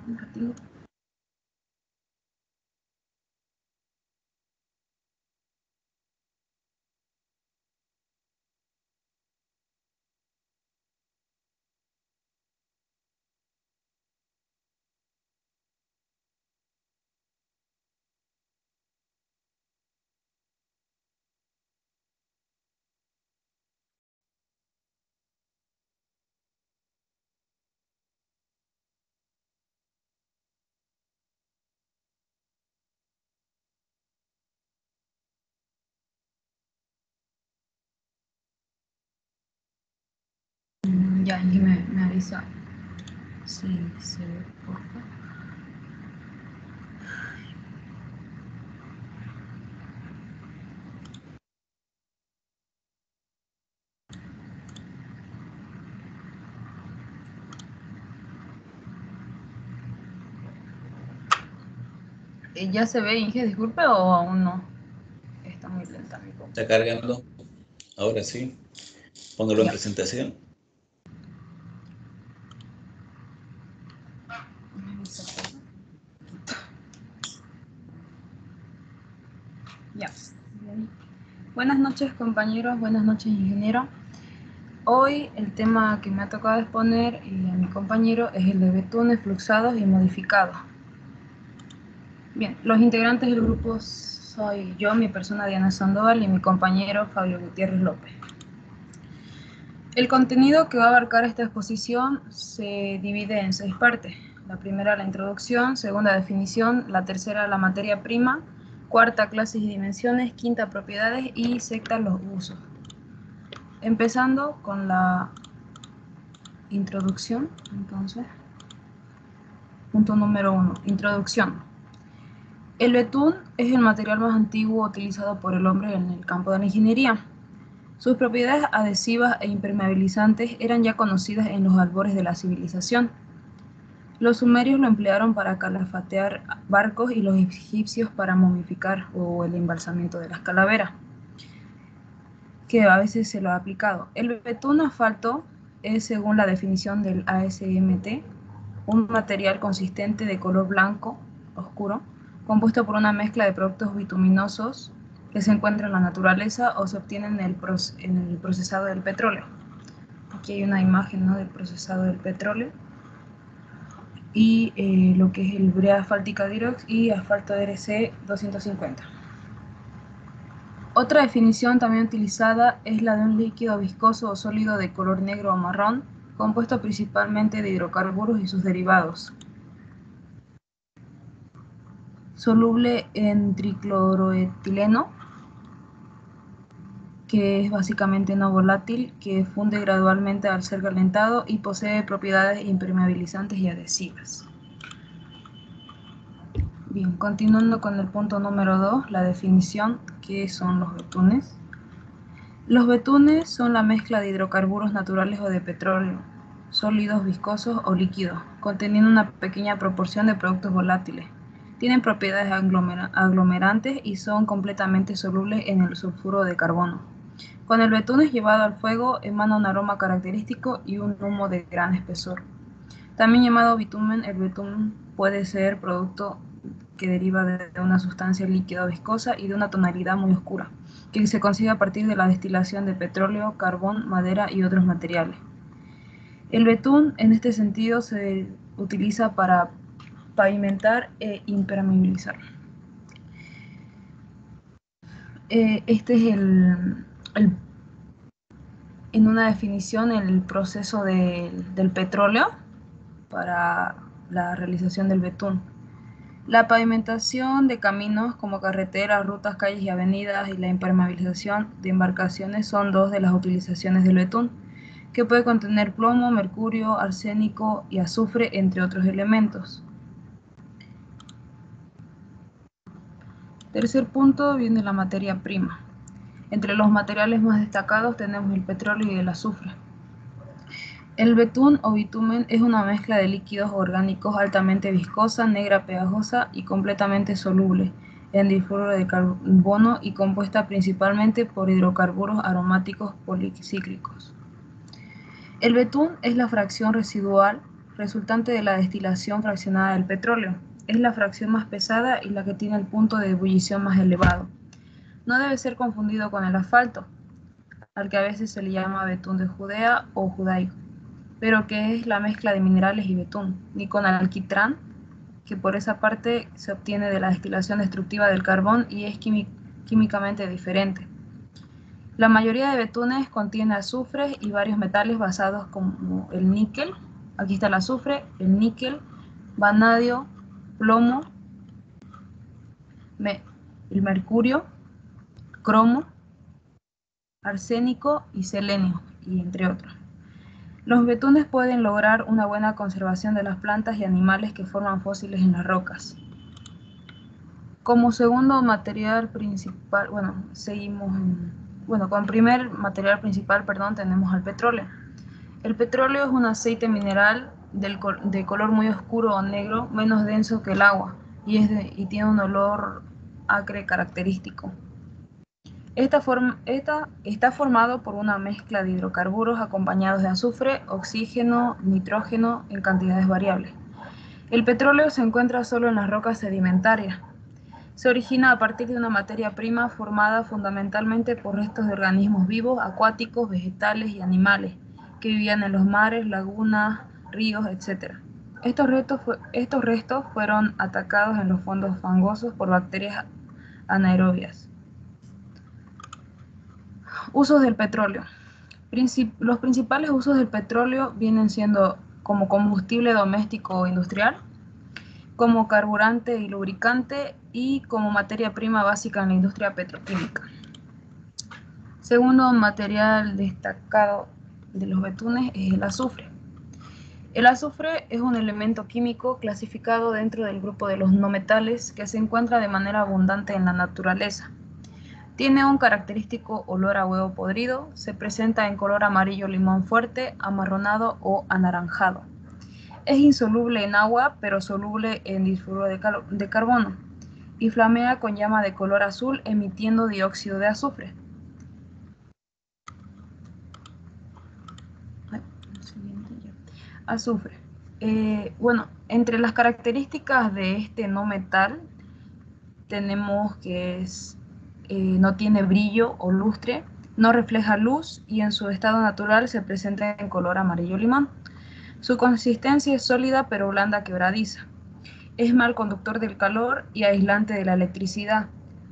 Ya, y me avisa si se ve, por favor. ¿Ya se ve, Inge, disculpe, o aún no? Está muy lenta mi computadora. Está cargando. Ahora sí. Póngalo en presentación. Ya. Buenas noches, compañeros. Buenas noches, ingeniero. Hoy el tema que me ha tocado exponer a mi compañero es el de betunes fluxados y modificados. Bien, los integrantes del grupo soy yo, mi persona Diana Sandoval, y mi compañero Fabio Gutiérrez López. El contenido que va a abarcar esta exposición se divide en 6 partes. La primera, la introducción; segunda, definición; la tercera, la materia prima; cuarta, clases y dimensiones; quinta, propiedades; y sexta, los usos. Empezando con la introducción, entonces. Punto número 1, introducción. El betún es el material más antiguo utilizado por el hombre en el campo de la ingeniería. Sus propiedades adhesivas e impermeabilizantes eran ya conocidas en los albores de la civilización. Los sumerios lo emplearon para calafatear barcos y los egipcios para momificar o el embalsamiento de las calaveras, que a veces se lo ha aplicado. El betún asfalto es, según la definición del ASMT, un material consistente de color blanco oscuro, compuesto por una mezcla de productos bituminosos que se encuentran en la naturaleza o se obtienen en el procesado del petróleo. Aquí hay una imagen, ¿no?, del procesado del petróleo. Y lo que es el brea asfáltica Dirox y asfalto DRC 250. Otra definición también utilizada es la de un líquido viscoso o sólido de color negro o marrón, compuesto principalmente de hidrocarburos y sus derivados, soluble en tricloroetileno, que es básicamente no volátil, que funde gradualmente al ser calentado y posee propiedades impermeabilizantes y adhesivas. Bien, continuando con el punto número 2, la definición, ¿qué son los betunes? Los betunes son la mezcla de hidrocarburos naturales o de petróleo, sólidos, viscosos o líquidos, conteniendo una pequeña proporción de productos volátiles. Tienen propiedades aglomerantes y son completamente solubles en el sulfuro de carbono. Cuando el betún es llevado al fuego, emana un aroma característico y un humo de gran espesor. También llamado bitumen, el betún puede ser producto que deriva de una sustancia líquida o viscosa y de una tonalidad muy oscura, que se consigue a partir de la destilación de petróleo, carbón, madera y otros materiales. El betún, en este sentido, se utiliza para pavimentar e impermeabilizar. Este es en una definición, el proceso del petróleo para la realización del betún. La pavimentación de caminos como carreteras, rutas, calles y avenidas y la impermeabilización de embarcaciones son dos de las utilizaciones del betún, que puede contener plomo, mercurio, arsénico y azufre, entre otros elementos. Tercer punto, viene la materia prima. Entre los materiales más destacados tenemos el petróleo y el azufre. El betún o bitumen es una mezcla de líquidos orgánicos altamente viscosa, negra, pegajosa y completamente soluble en disulfuro de carbono y compuesta principalmente por hidrocarburos aromáticos policíclicos. El betún es la fracción residual resultante de la destilación fraccionada del petróleo. Es la fracción más pesada y la que tiene el punto de ebullición más elevado. No debe ser confundido con el asfalto, al que a veces se le llama betún de Judea o judaico, pero que es la mezcla de minerales y betún, ni con alquitrán, que por esa parte se obtiene de la destilación destructiva del carbón y es químicamente diferente. La mayoría de betunes contiene azufre y varios metales basados como el níquel, aquí está el azufre, el níquel, vanadio, plomo, el mercurio, cromo, arsénico y selenio, y entre otros. Los betunes pueden lograr una buena conservación de las plantas y animales que forman fósiles en las rocas. Como segundo material principal, como primer material principal, tenemos al petróleo. El petróleo es un aceite mineral de color muy oscuro o negro, menos denso que el agua, y tiene un olor acre característico. Está formado por una mezcla de hidrocarburos acompañados de azufre, oxígeno, nitrógeno en cantidades variables. El petróleo se encuentra solo en las rocas sedimentarias. Se origina a partir de una materia prima formada fundamentalmente por restos de organismos vivos, acuáticos, vegetales y animales que vivían en los mares, lagunas, ríos, etc. Estos restos fueron atacados en los fondos fangosos por bacterias anaerobias. Usos del petróleo. Los principales usos del petróleo vienen siendo como combustible doméstico o industrial, como carburante y lubricante y como materia prima básica en la industria petroquímica. Segundo material destacado de los betunes es el azufre. El azufre es un elemento químico clasificado dentro del grupo de los no metales que se encuentra de manera abundante en la naturaleza. Tiene un característico olor a huevo podrido, se presenta en color amarillo limón fuerte, amarronado o anaranjado. Es insoluble en agua, pero soluble en disulfuro de carbono, y flamea con llama de color azul emitiendo dióxido de azufre. Azufre. Entre las características de este no metal tenemos que no tiene brillo o lustre, no refleja luz y en su estado natural se presenta en color amarillo limón. Su consistencia es sólida pero blanda quebradiza. Es mal conductor del calor y aislante de la electricidad.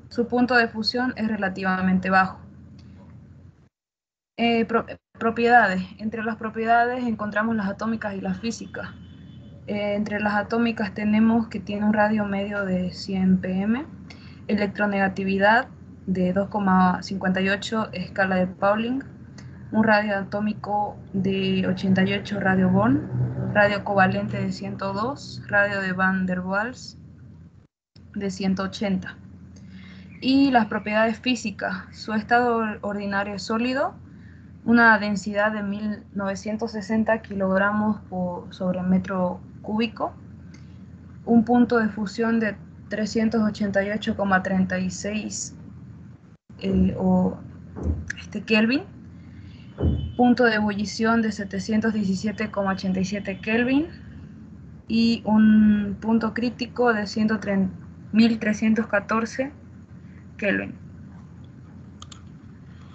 Su punto de fusión es relativamente bajo. Propiedades. Entre las propiedades encontramos las atómicas y las físicas. Entre las atómicas tenemos que tiene un radio medio de 100 pm, electronegatividad de 2,58 escala de Pauling, un radio atómico de 88 radio Born, radio covalente de 102, radio de Van der Waals de 180. Y las propiedades físicas, su estado ordinario es sólido, una densidad de 1960 kilogramos sobre metro cúbico, un punto de fusión de 388,36 Kelvin, punto de ebullición de 717,87 Kelvin y un punto crítico de 1314 Kelvin.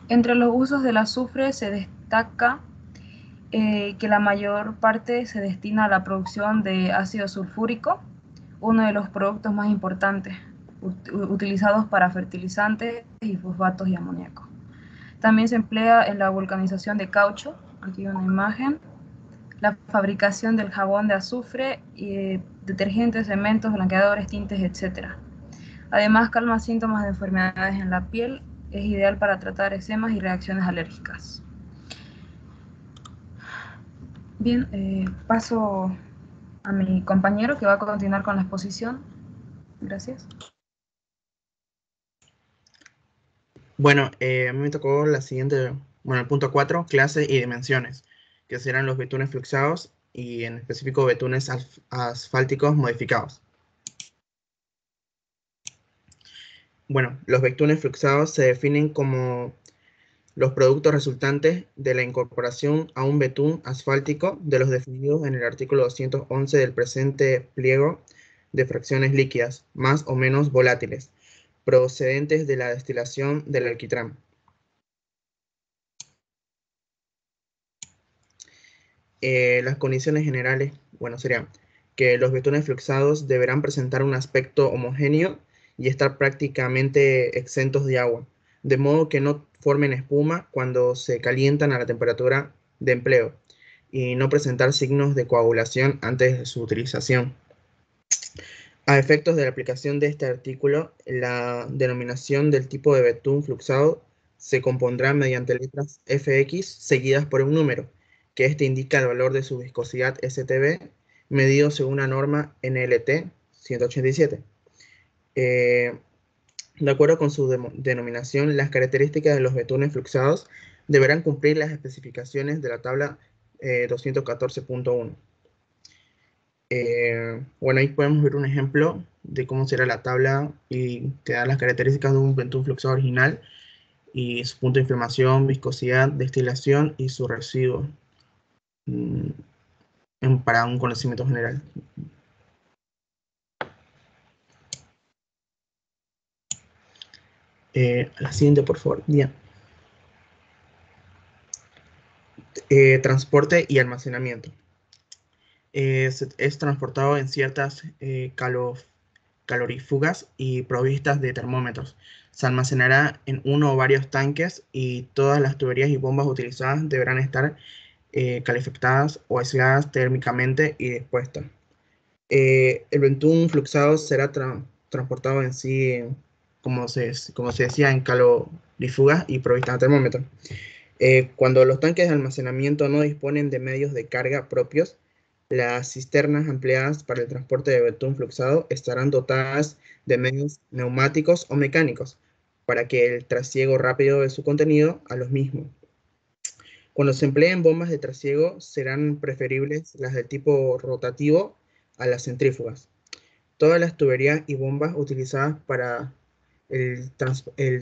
Entre los usos del azufre se destaca que la mayor parte se destina a la producción de ácido sulfúrico, uno de los productos más importantes utilizados para fertilizantes y fosfatos y amoníaco. También se emplea en la vulcanización de caucho, aquí una imagen, la fabricación del jabón de azufre, y detergentes, cementos, blanqueadores, tintes, etc. Además, calma síntomas de enfermedades en la piel, es ideal para tratar eczemas y reacciones alérgicas. Bien, paso a mi compañero que va a continuar con la exposición. Gracias. Bueno, a mí me tocó la siguiente, el punto 4, clases y dimensiones, que serán los betunes fluxados y en específico betunes asfálticos modificados. Bueno, los betunes fluxados se definen como los productos resultantes de la incorporación a un betún asfáltico de los definidos en el artículo 211 del presente pliego de fracciones líquidas, más o menos volátiles, procedentes de la destilación del alquitrán. Las condiciones generales, serían que los betunes fluxados deberán presentar un aspecto homogéneo y estar prácticamente exentos de agua, de modo que no formen espuma cuando se calientan a la temperatura de empleo y no presentar signos de coagulación antes de su utilización. A efectos de la aplicación de este artículo, la denominación del tipo de betún fluxado se compondrá mediante letras FX seguidas por un número, que este indica el valor de su viscosidad STB, medido según la norma NLT 187. De acuerdo con su denominación, las características de los betunes fluxados deberán cumplir las especificaciones de la tabla 214.1. Bueno, ahí podemos ver un ejemplo de cómo será la tabla y te da las características de un betún fluxado original y su punto de inflamación, viscosidad, destilación y su residuo para un conocimiento general. La siguiente, por favor. Bien. Transporte y almacenamiento. Es transportado en ciertas calorífugas y provistas de termómetros. Se almacenará en uno o varios tanques y todas las tuberías y bombas utilizadas deberán estar calefactadas o aisladas térmicamente y dispuestas. El betún fluxado será transportado en sí, como se decía, en calorífugas y provistas de termómetros. Cuando los tanques de almacenamiento no disponen de medios de carga propios, las cisternas empleadas para el transporte de betún fluxado estarán dotadas de medios neumáticos o mecánicos para que el trasiego rápido de su contenido a los mismos. Cuando se empleen bombas de trasiego, serán preferibles las de tipo rotativo a las centrífugas. Todas las tuberías y bombas utilizadas para el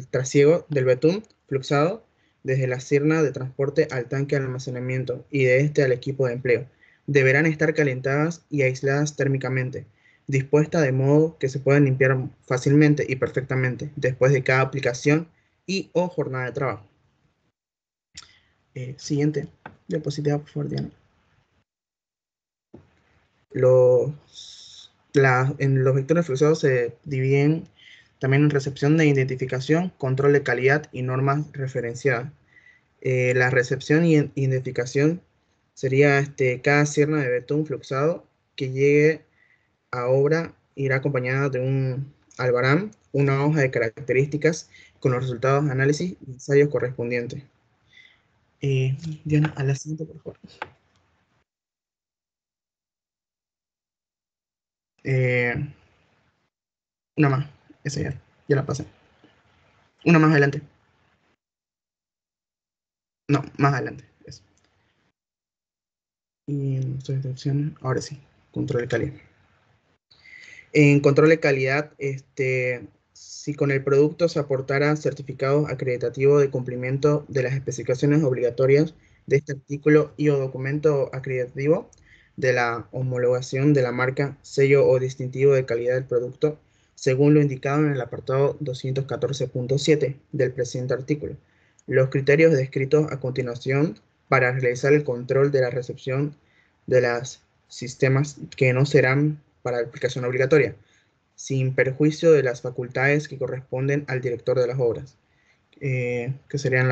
trasiego del betún fluxado desde la cirna de transporte al tanque de almacenamiento y de este al equipo de empleo deberán estar calentadas y aisladas térmicamente, dispuestas de modo que se puedan limpiar fácilmente y perfectamente después de cada aplicación y o jornada de trabajo. Siguiente diapositiva, por favor, Diana. En los vectores fluxados se dividen también en recepción de identificación, control de calidad y normas referenciadas. La recepción y identificación sería cada cirna de betún fluxado que llegue a obra irá acompañada de un albarán, una hoja de características con los resultados de análisis y ensayos correspondientes. Diana, a la siguiente, por favor. Una más, esa ya la pasé. Una más adelante. No, más adelante. Eso. Y instrucciones, ahora sí, control de calidad. En control de calidad, si con el producto se aportara certificado acreditativo de cumplimiento de las especificaciones obligatorias de este artículo y o documento acreditativo de la homologación de la marca, sello o distintivo de calidad del producto, según lo indicado en el apartado 214.7 del presente artículo. Los criterios descritos a continuación para realizar el control de la recepción de los sistemas que no serán para aplicación obligatoria, sin perjuicio de las facultades que corresponden al director de las obras, que serían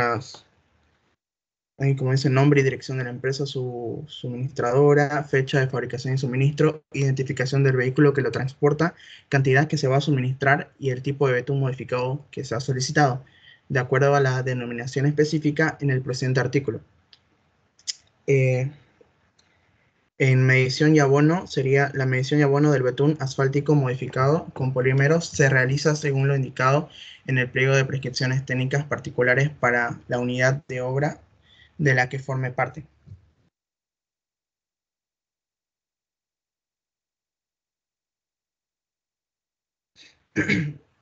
ahí como dice, nombre y dirección de la empresa, su suministradora, fecha de fabricación y suministro, identificación del vehículo que lo transporta, cantidad que se va a suministrar y el tipo de betún modificado que se ha solicitado, de acuerdo a la denominación específica en el presente artículo. En medición y abono, sería la medición y abono del betún asfáltico modificado con polímeros se realiza según lo indicado en el pliego de prescripciones técnicas particulares para la unidad de obra de la que forme parte.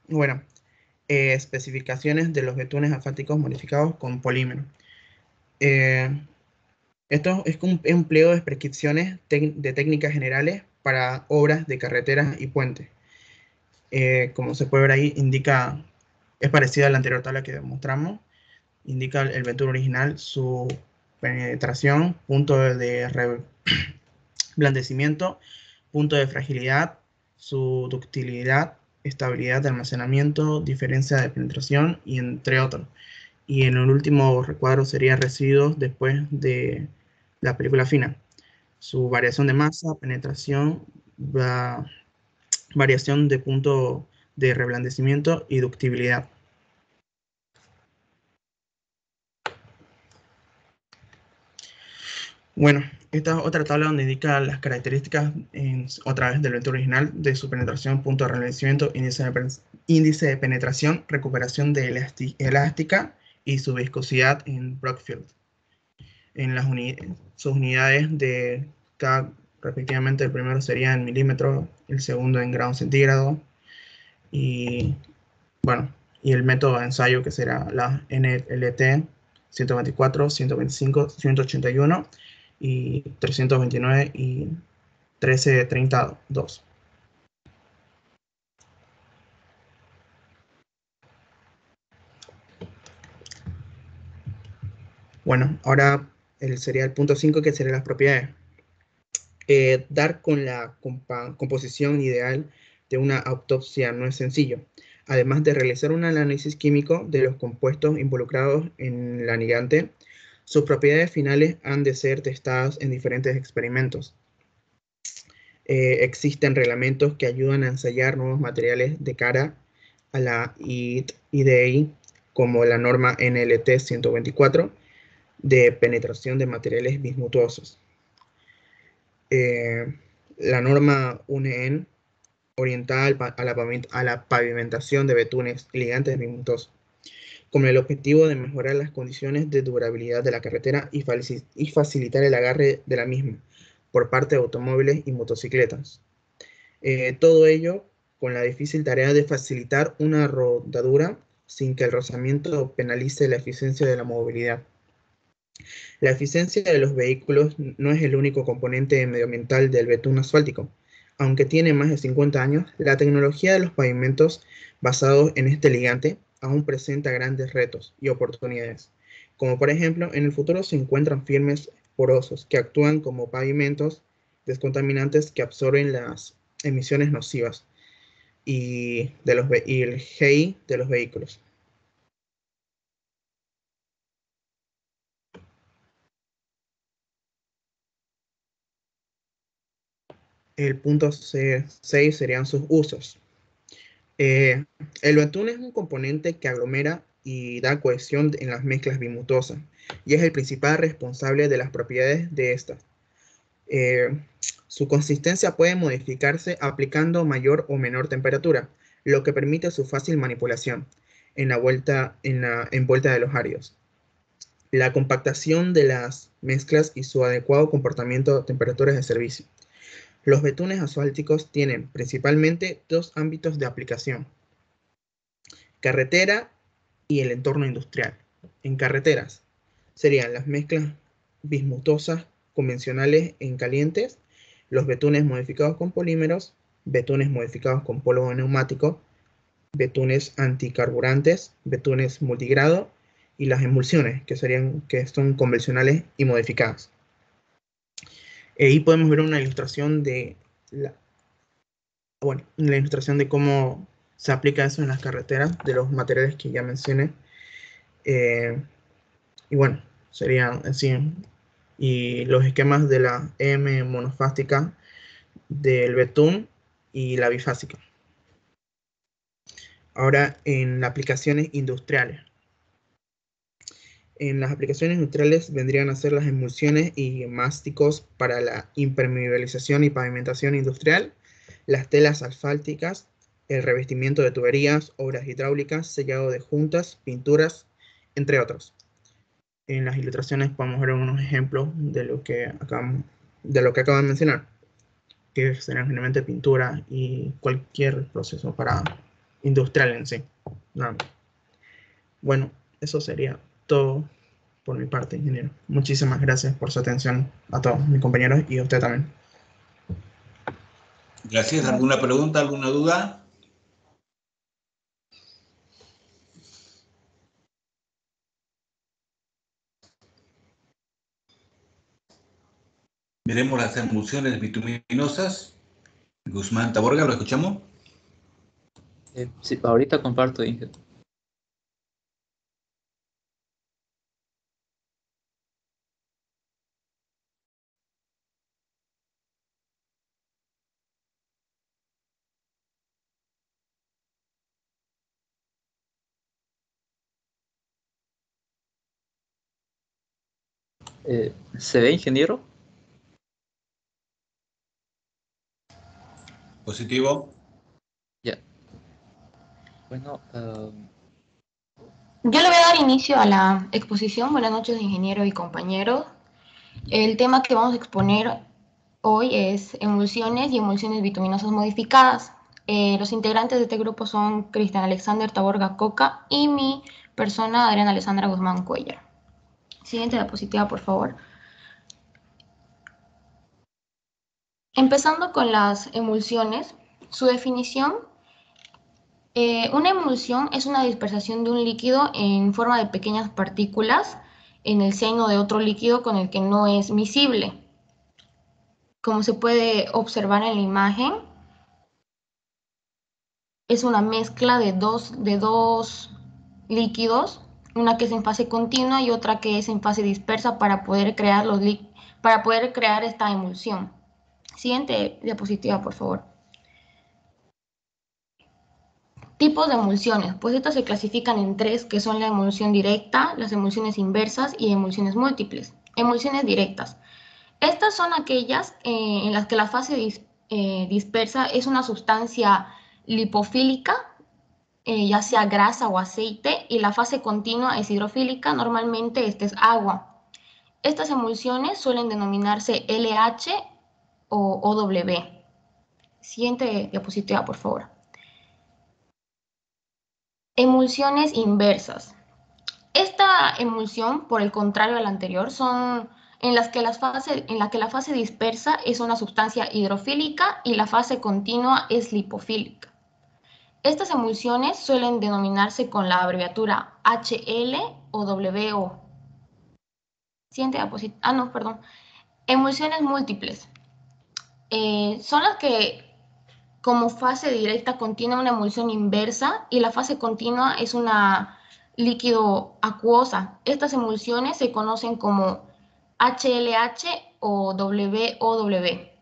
Bueno, especificaciones de los betunes asfálticos modificados con polímero. Esto es un pliego de prescripciones de técnicas generales para obras de carreteras y puentes. Como se puede ver ahí, es parecida a la anterior tabla que mostramos. Indica el betún original, su penetración, punto de reblandecimiento, punto de fragilidad, su ductilidad, estabilidad de almacenamiento, diferencia de penetración, y entre otros. Y en el último recuadro sería residuos después de la película fina. Su variación de masa, penetración, variación de punto de reblandecimiento y ductibilidad. Bueno, esta es otra tabla donde indica las características otra vez del vector original de su penetración, punto de revencimiento, índice de penetración, recuperación de elástica y su viscosidad en Brockfield. En sus unidades de cada, respectivamente, el primero sería en milímetros, el segundo en grados centígrados, y bueno, y el método de ensayo que será la NLT 124, 125, 181 y 329 y 1332. Bueno, ahora sería el punto 5, que serían las propiedades. Dar con la composición ideal de una autopsia no es sencillo, además de realizar un análisis químico de los compuestos involucrados en el ligante. Sus propiedades finales han de ser testadas en diferentes experimentos. Existen reglamentos que ayudan a ensayar nuevos materiales de cara a la IDI, como la norma NLT 124 de penetración de materiales bismutuosos. La norma UNEN orientada a la pavimentación de betunes y ligantes bismutosos, con el objetivo de mejorar las condiciones de durabilidad de la carretera y facilitar el agarre de la misma por parte de automóviles y motocicletas. Todo ello con la difícil tarea de facilitar una rodadura sin que el rozamiento penalice la eficiencia de la movilidad. La eficiencia de los vehículos no es el único componente medioambiental del betún asfáltico. Aunque tiene más de 50 años, la tecnología de los pavimentos basados en este ligante aún presenta grandes retos y oportunidades, como por ejemplo, en el futuro se encuentran firmes porosos que actúan como pavimentos descontaminantes que absorben las emisiones nocivas y el GI de los vehículos. El punto 6 serían sus usos. El betún es un componente que aglomera y da cohesión en las mezclas bismutosas y es el principal responsable de las propiedades de estas. Su consistencia puede modificarse aplicando mayor o menor temperatura, lo que permite su fácil manipulación en la envuelta de los áridos. La compactación de las mezclas y su adecuado comportamiento a temperaturas de servicio. Los betunes asfálticos tienen principalmente dos ámbitos de aplicación: carretera y el entorno industrial. En carreteras serían las mezclas bismutosas convencionales en calientes, los betunes modificados con polímeros, betunes modificados con polvo neumático, betunes anticarburantes, betunes multigrado y las emulsiones, que son convencionales y modificadas. Ahí podemos ver una ilustración de la ilustración de cómo se aplica eso en las carreteras, de los materiales que ya mencioné. Y bueno, serían así. Y los esquemas de la M monofásica, del betún y la bifásica. Ahora, en las aplicaciones industriales. En las aplicaciones industriales vendrían a ser las emulsiones y másticos para la impermeabilización y pavimentación industrial, las telas asfálticas, el revestimiento de tuberías, obras hidráulicas, sellado de juntas, pinturas, entre otros. En las ilustraciones podemos ver unos ejemplos de lo que acabo de mencionar, que serán generalmente pintura y cualquier proceso para industrial en sí. No. Bueno, eso sería todo por mi parte, ingeniero. Muchísimas gracias por su atención a todos mis compañeros y a usted también. Gracias. ¿Alguna pregunta, alguna duda? Veremos las emulsiones bituminosas. Guzmán Taborga, ¿lo escuchamos? Sí, ahorita comparto, Inge. ¿Se ve, ingeniero? Positivo. Ya. Bueno, Yo le voy a dar inicio a la exposición. Buenas noches, ingeniero y compañeros. El tema que vamos a exponer hoy es emulsiones y emulsiones bituminosas modificadas. Los integrantes de este grupo son Cristian Alexander Taborga Coca y mi persona, Adriana Alessandra Guzmán Cuellar. Siguiente diapositiva, por favor. Empezando con las emulsiones, su definición. Una emulsión es una dispersación de un líquido en forma de pequeñas partículas en el seno de otro líquido con el que no es miscible. Como se puede observar en la imagen, es una mezcla de dos líquidos, una que es en fase continua y otra que es en fase dispersa para poder crear esta emulsión. Siguiente diapositiva, por favor. Tipos de emulsiones, pues estas se clasifican en tres, que son la emulsión directa, las emulsiones inversas y emulsiones múltiples. Emulsiones directas. Estas son aquellas en las que la fase dispersa es una sustancia lipofílica, ya sea grasa o aceite, y la fase continua es hidrofílica, normalmente esta es agua. Estas emulsiones suelen denominarse LH o OW. Siguiente diapositiva, por favor. Emulsiones inversas. Esta emulsión, por el contrario a la anterior, son en la que la fase dispersa es una sustancia hidrofílica y la fase continua es lipofílica. Estas emulsiones suelen denominarse con la abreviatura HL o WO. Siguiente diapositiva. Emulsiones múltiples. Son las que como fase directa contiene una emulsión inversa y la fase continua es una líquido acuosa. Estas emulsiones se conocen como HLH o WOW.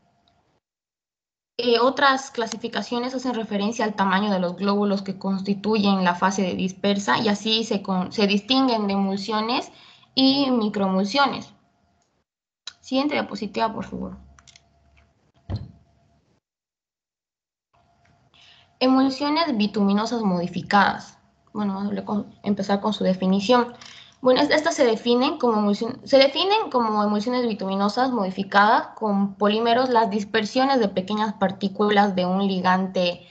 Otras clasificaciones hacen referencia al tamaño de los glóbulos que constituyen la fase dispersa y así se distinguen de emulsiones y microemulsiones. Siguiente diapositiva, por favor. Emulsiones bituminosas modificadas. Bueno, voy a empezar con su definición. Bueno, estas se definen como emulsiones bituminosas modificadas con polímeros, las dispersiones de pequeñas partículas de un ligante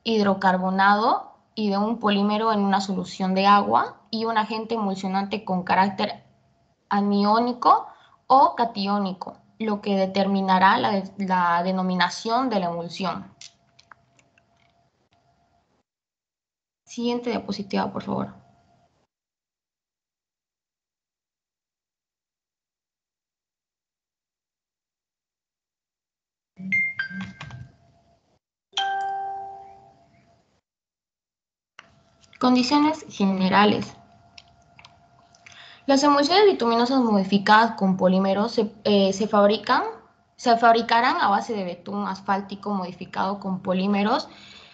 hidrocarbonado y de un polímero en una solución de agua y un agente emulsionante con carácter aniónico o catiónico, lo que determinará la denominación de la emulsión. Siguiente diapositiva, por favor. Condiciones generales. Las emulsiones bituminosas modificadas con polímeros se fabricarán a base de betún asfáltico modificado con polímeros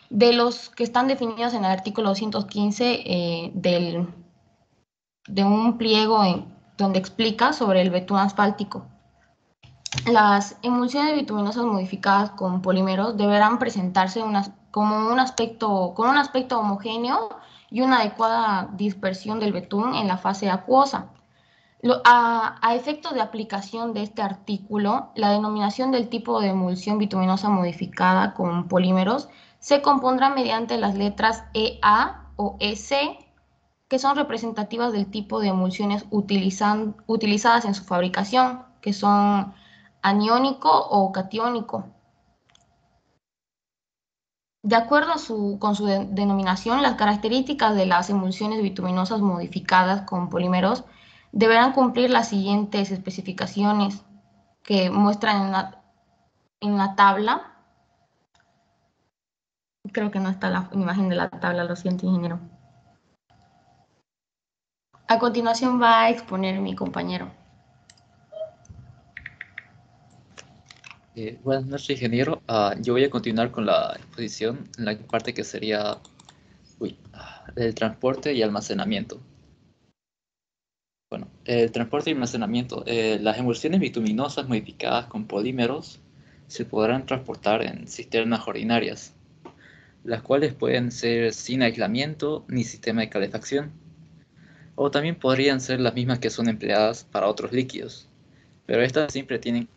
de los que están definidos en el artículo 215 de un pliego donde explica sobre el betún asfáltico. Las emulsiones bituminosas modificadas con polímeros deberán presentarse con un aspecto homogéneo y una adecuada dispersión del betún en la fase acuosa. A efectos de aplicación de este artículo, la denominación del tipo de emulsión bituminosa modificada con polímeros se compondrá mediante las letras EA o EC, que son representativas del tipo de emulsiones utilizadas en su fabricación, que son aniónico o catiónico. De acuerdo con su denominación, las características de las emulsiones bituminosas modificadas con polímeros deberán cumplir las siguientes especificaciones que muestran en la tabla. Creo que no está la imagen de la tabla, lo siento, ingeniero. A continuación va a exponer mi compañero. Buenas noches, ingeniero. Yo voy a continuar con la exposición en la parte que sería el transporte y almacenamiento. Bueno, el transporte y almacenamiento. Las emulsiones bituminosas modificadas con polímeros se podrán transportar en cisternas ordinarias, las cuales pueden ser sin aislamiento ni sistema de calefacción, o también podrían ser las mismas que son empleadas para otros líquidos, pero estas siempre tienen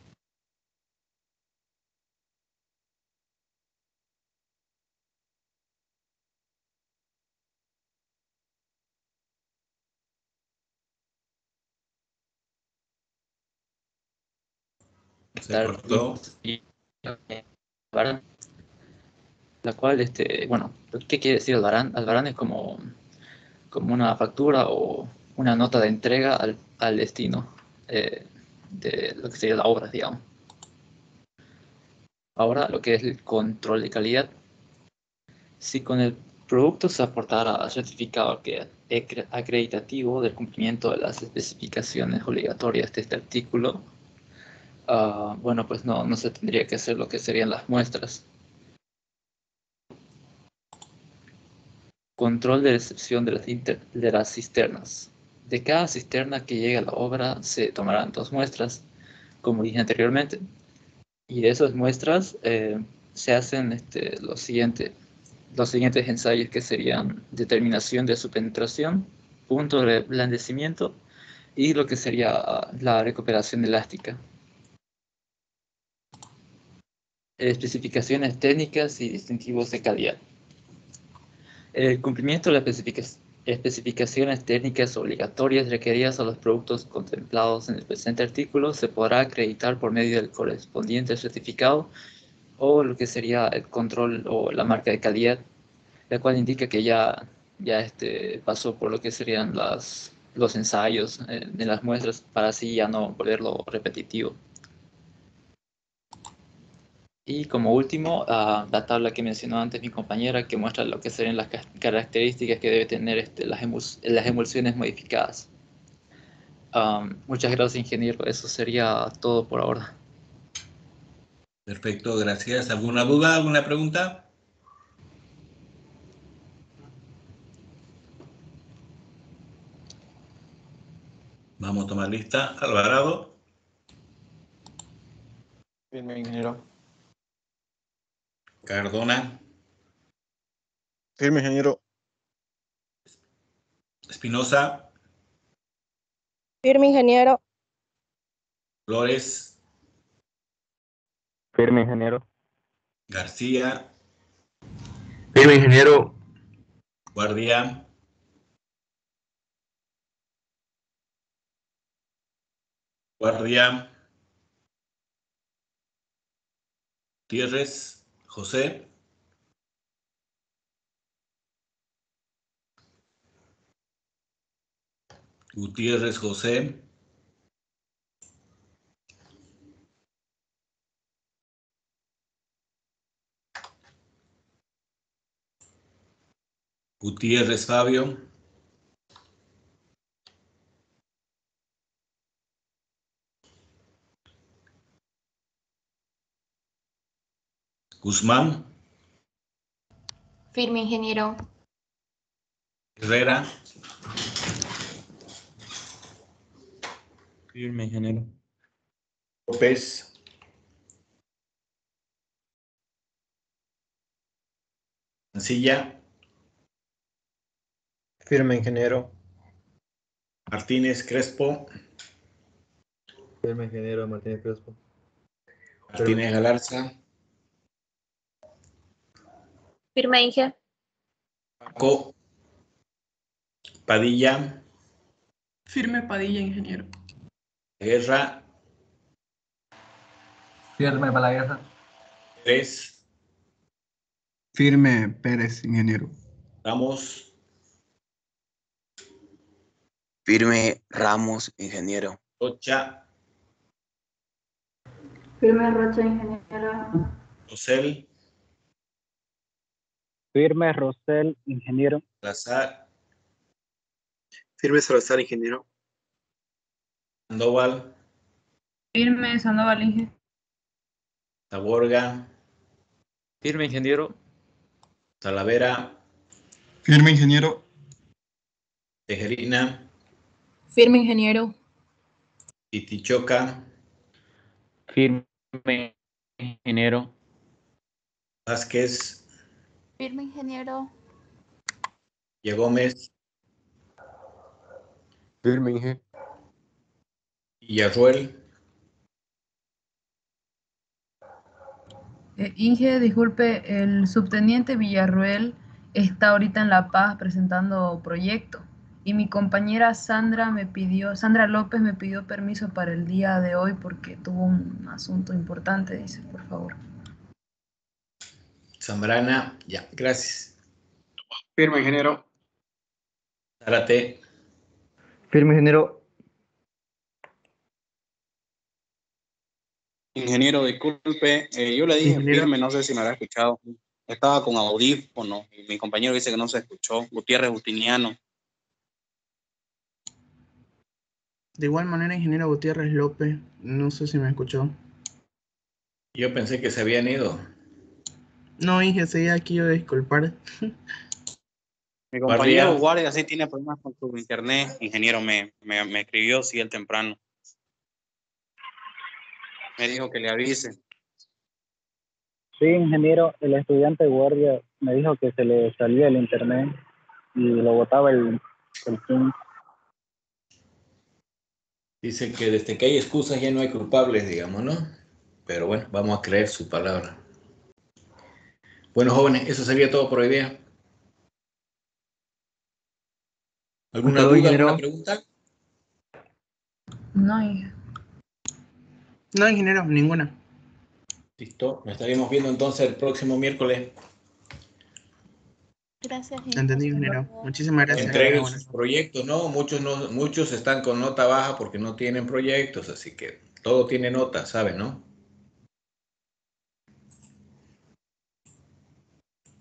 Se cortó. La cual, bueno, ¿qué quiere decir albarán? Albarán es como una factura o una nota de entrega al destino de lo que sería la obra, digamos. Ahora, lo que es el control de calidad. Si con el producto se aportara certificado acreditativo del cumplimiento de las especificaciones obligatorias de este artículo, bueno, pues no se tendría que hacer lo que serían las muestras. Control de recepción de las cisternas. De cada cisterna que llegue a la obra se tomarán 2 muestras, como dije anteriormente. Y de esas muestras se hacen los siguientes ensayos, que serían determinación de su penetración, punto de reblandecimiento y lo que sería la recuperación elástica. Especificaciones técnicas y distintivos de calidad. El cumplimiento de las especificaciones técnicas obligatorias requeridas a los productos contemplados en el presente artículo se podrá acreditar por medio del correspondiente certificado o lo que sería el control o la marca de calidad, la cual indica que ya pasó por lo que serían los ensayos de las muestras, para así ya no volverlo repetitivo. Y como último, la tabla que mencionó antes mi compañera, que muestra lo que serían las características que debe tener las emulsiones modificadas. Muchas gracias, ingeniero. Eso sería todo por ahora. Perfecto, gracias. ¿Alguna duda, alguna pregunta? Vamos a tomar lista. Alvarado. Firme, ingeniero. Cardona. Firme, ingeniero. Espinosa. Firme, ingeniero. Flores. Firme, ingeniero. García. Firme, ingeniero. Guardia. Guardia. Gutiérrez. José. Gutiérrez José. Gutiérrez Fabio. Guzmán. Firme, ingeniero. Herrera. Firme, ingeniero. López. Mancilla. Firme, ingeniero. Martínez Crespo. Firme, ingeniero. Martínez Crespo. Martínez Galarza. Firme, Inge. Paco. Padilla. Firme, Padilla, ingeniero. Guerra. Firme, Balaguerra. Pérez. Firme, Pérez, ingeniero. Ramos. Firme, Ramos, ingeniero. Rocha. Firme, Rocha, ingeniero. Rosel. Firme, Rosel, ingeniero. Salazar. Firme, Salazar, ingeniero. Sandoval. Firme, Sandoval, Inge. Taborga. Firme, ingeniero. Talavera. Firme, ingeniero. Tejerina. Firme, ingeniero. Titichoca. Firme, ingeniero. Vázquez. Firme, ingeniero. Gómez. Firme, ingeniero. Villarruel. Inge, disculpe, el subteniente Villarruel está ahorita en La Paz presentando proyecto y mi compañera Sandra López me pidió permiso para el día de hoy porque tuvo un asunto importante, dice, por favor. Zambrana, ya, gracias. Firme, ingeniero. Zárate. Firme, ingeniero. Ingeniero, disculpe, yo le dije Ingeniero. firme, no sé si me habrá escuchado. Estaba con audífono y mi compañero dice que no se escuchó. Gutiérrez Justiniano. De igual manera, ingeniero Gutiérrez López, no sé si me escuchó. Yo pensé que se habían ido. No, Inge, seguía aquí yo de disculpar. Mi compañero Guardia. Guardia sí tiene problemas con su internet. Ingeniero me escribió, sí, el temprano. Me dijo que le avise. Sí, ingeniero, el estudiante guardia me dijo que se le salía el internet y lo botaba el Teams. Dice que desde que hay excusas ya no hay culpables, digamos, ¿no? Pero bueno, vamos a creer su palabra. Bueno, jóvenes, eso sería todo por hoy día. ¿Alguna Hasta luego, duda, ingeniero. alguna pregunta? No, Inge. No, ingeniero, ninguna. Listo, nos estaremos viendo entonces el próximo miércoles. Gracias, Entendido, ingeniero. Muchísimas gracias. que tenga Entreguen buenas sus proyectos, ¿no? Muchos están con nota baja porque no tienen proyectos, así que todo tiene nota, ¿saben, no?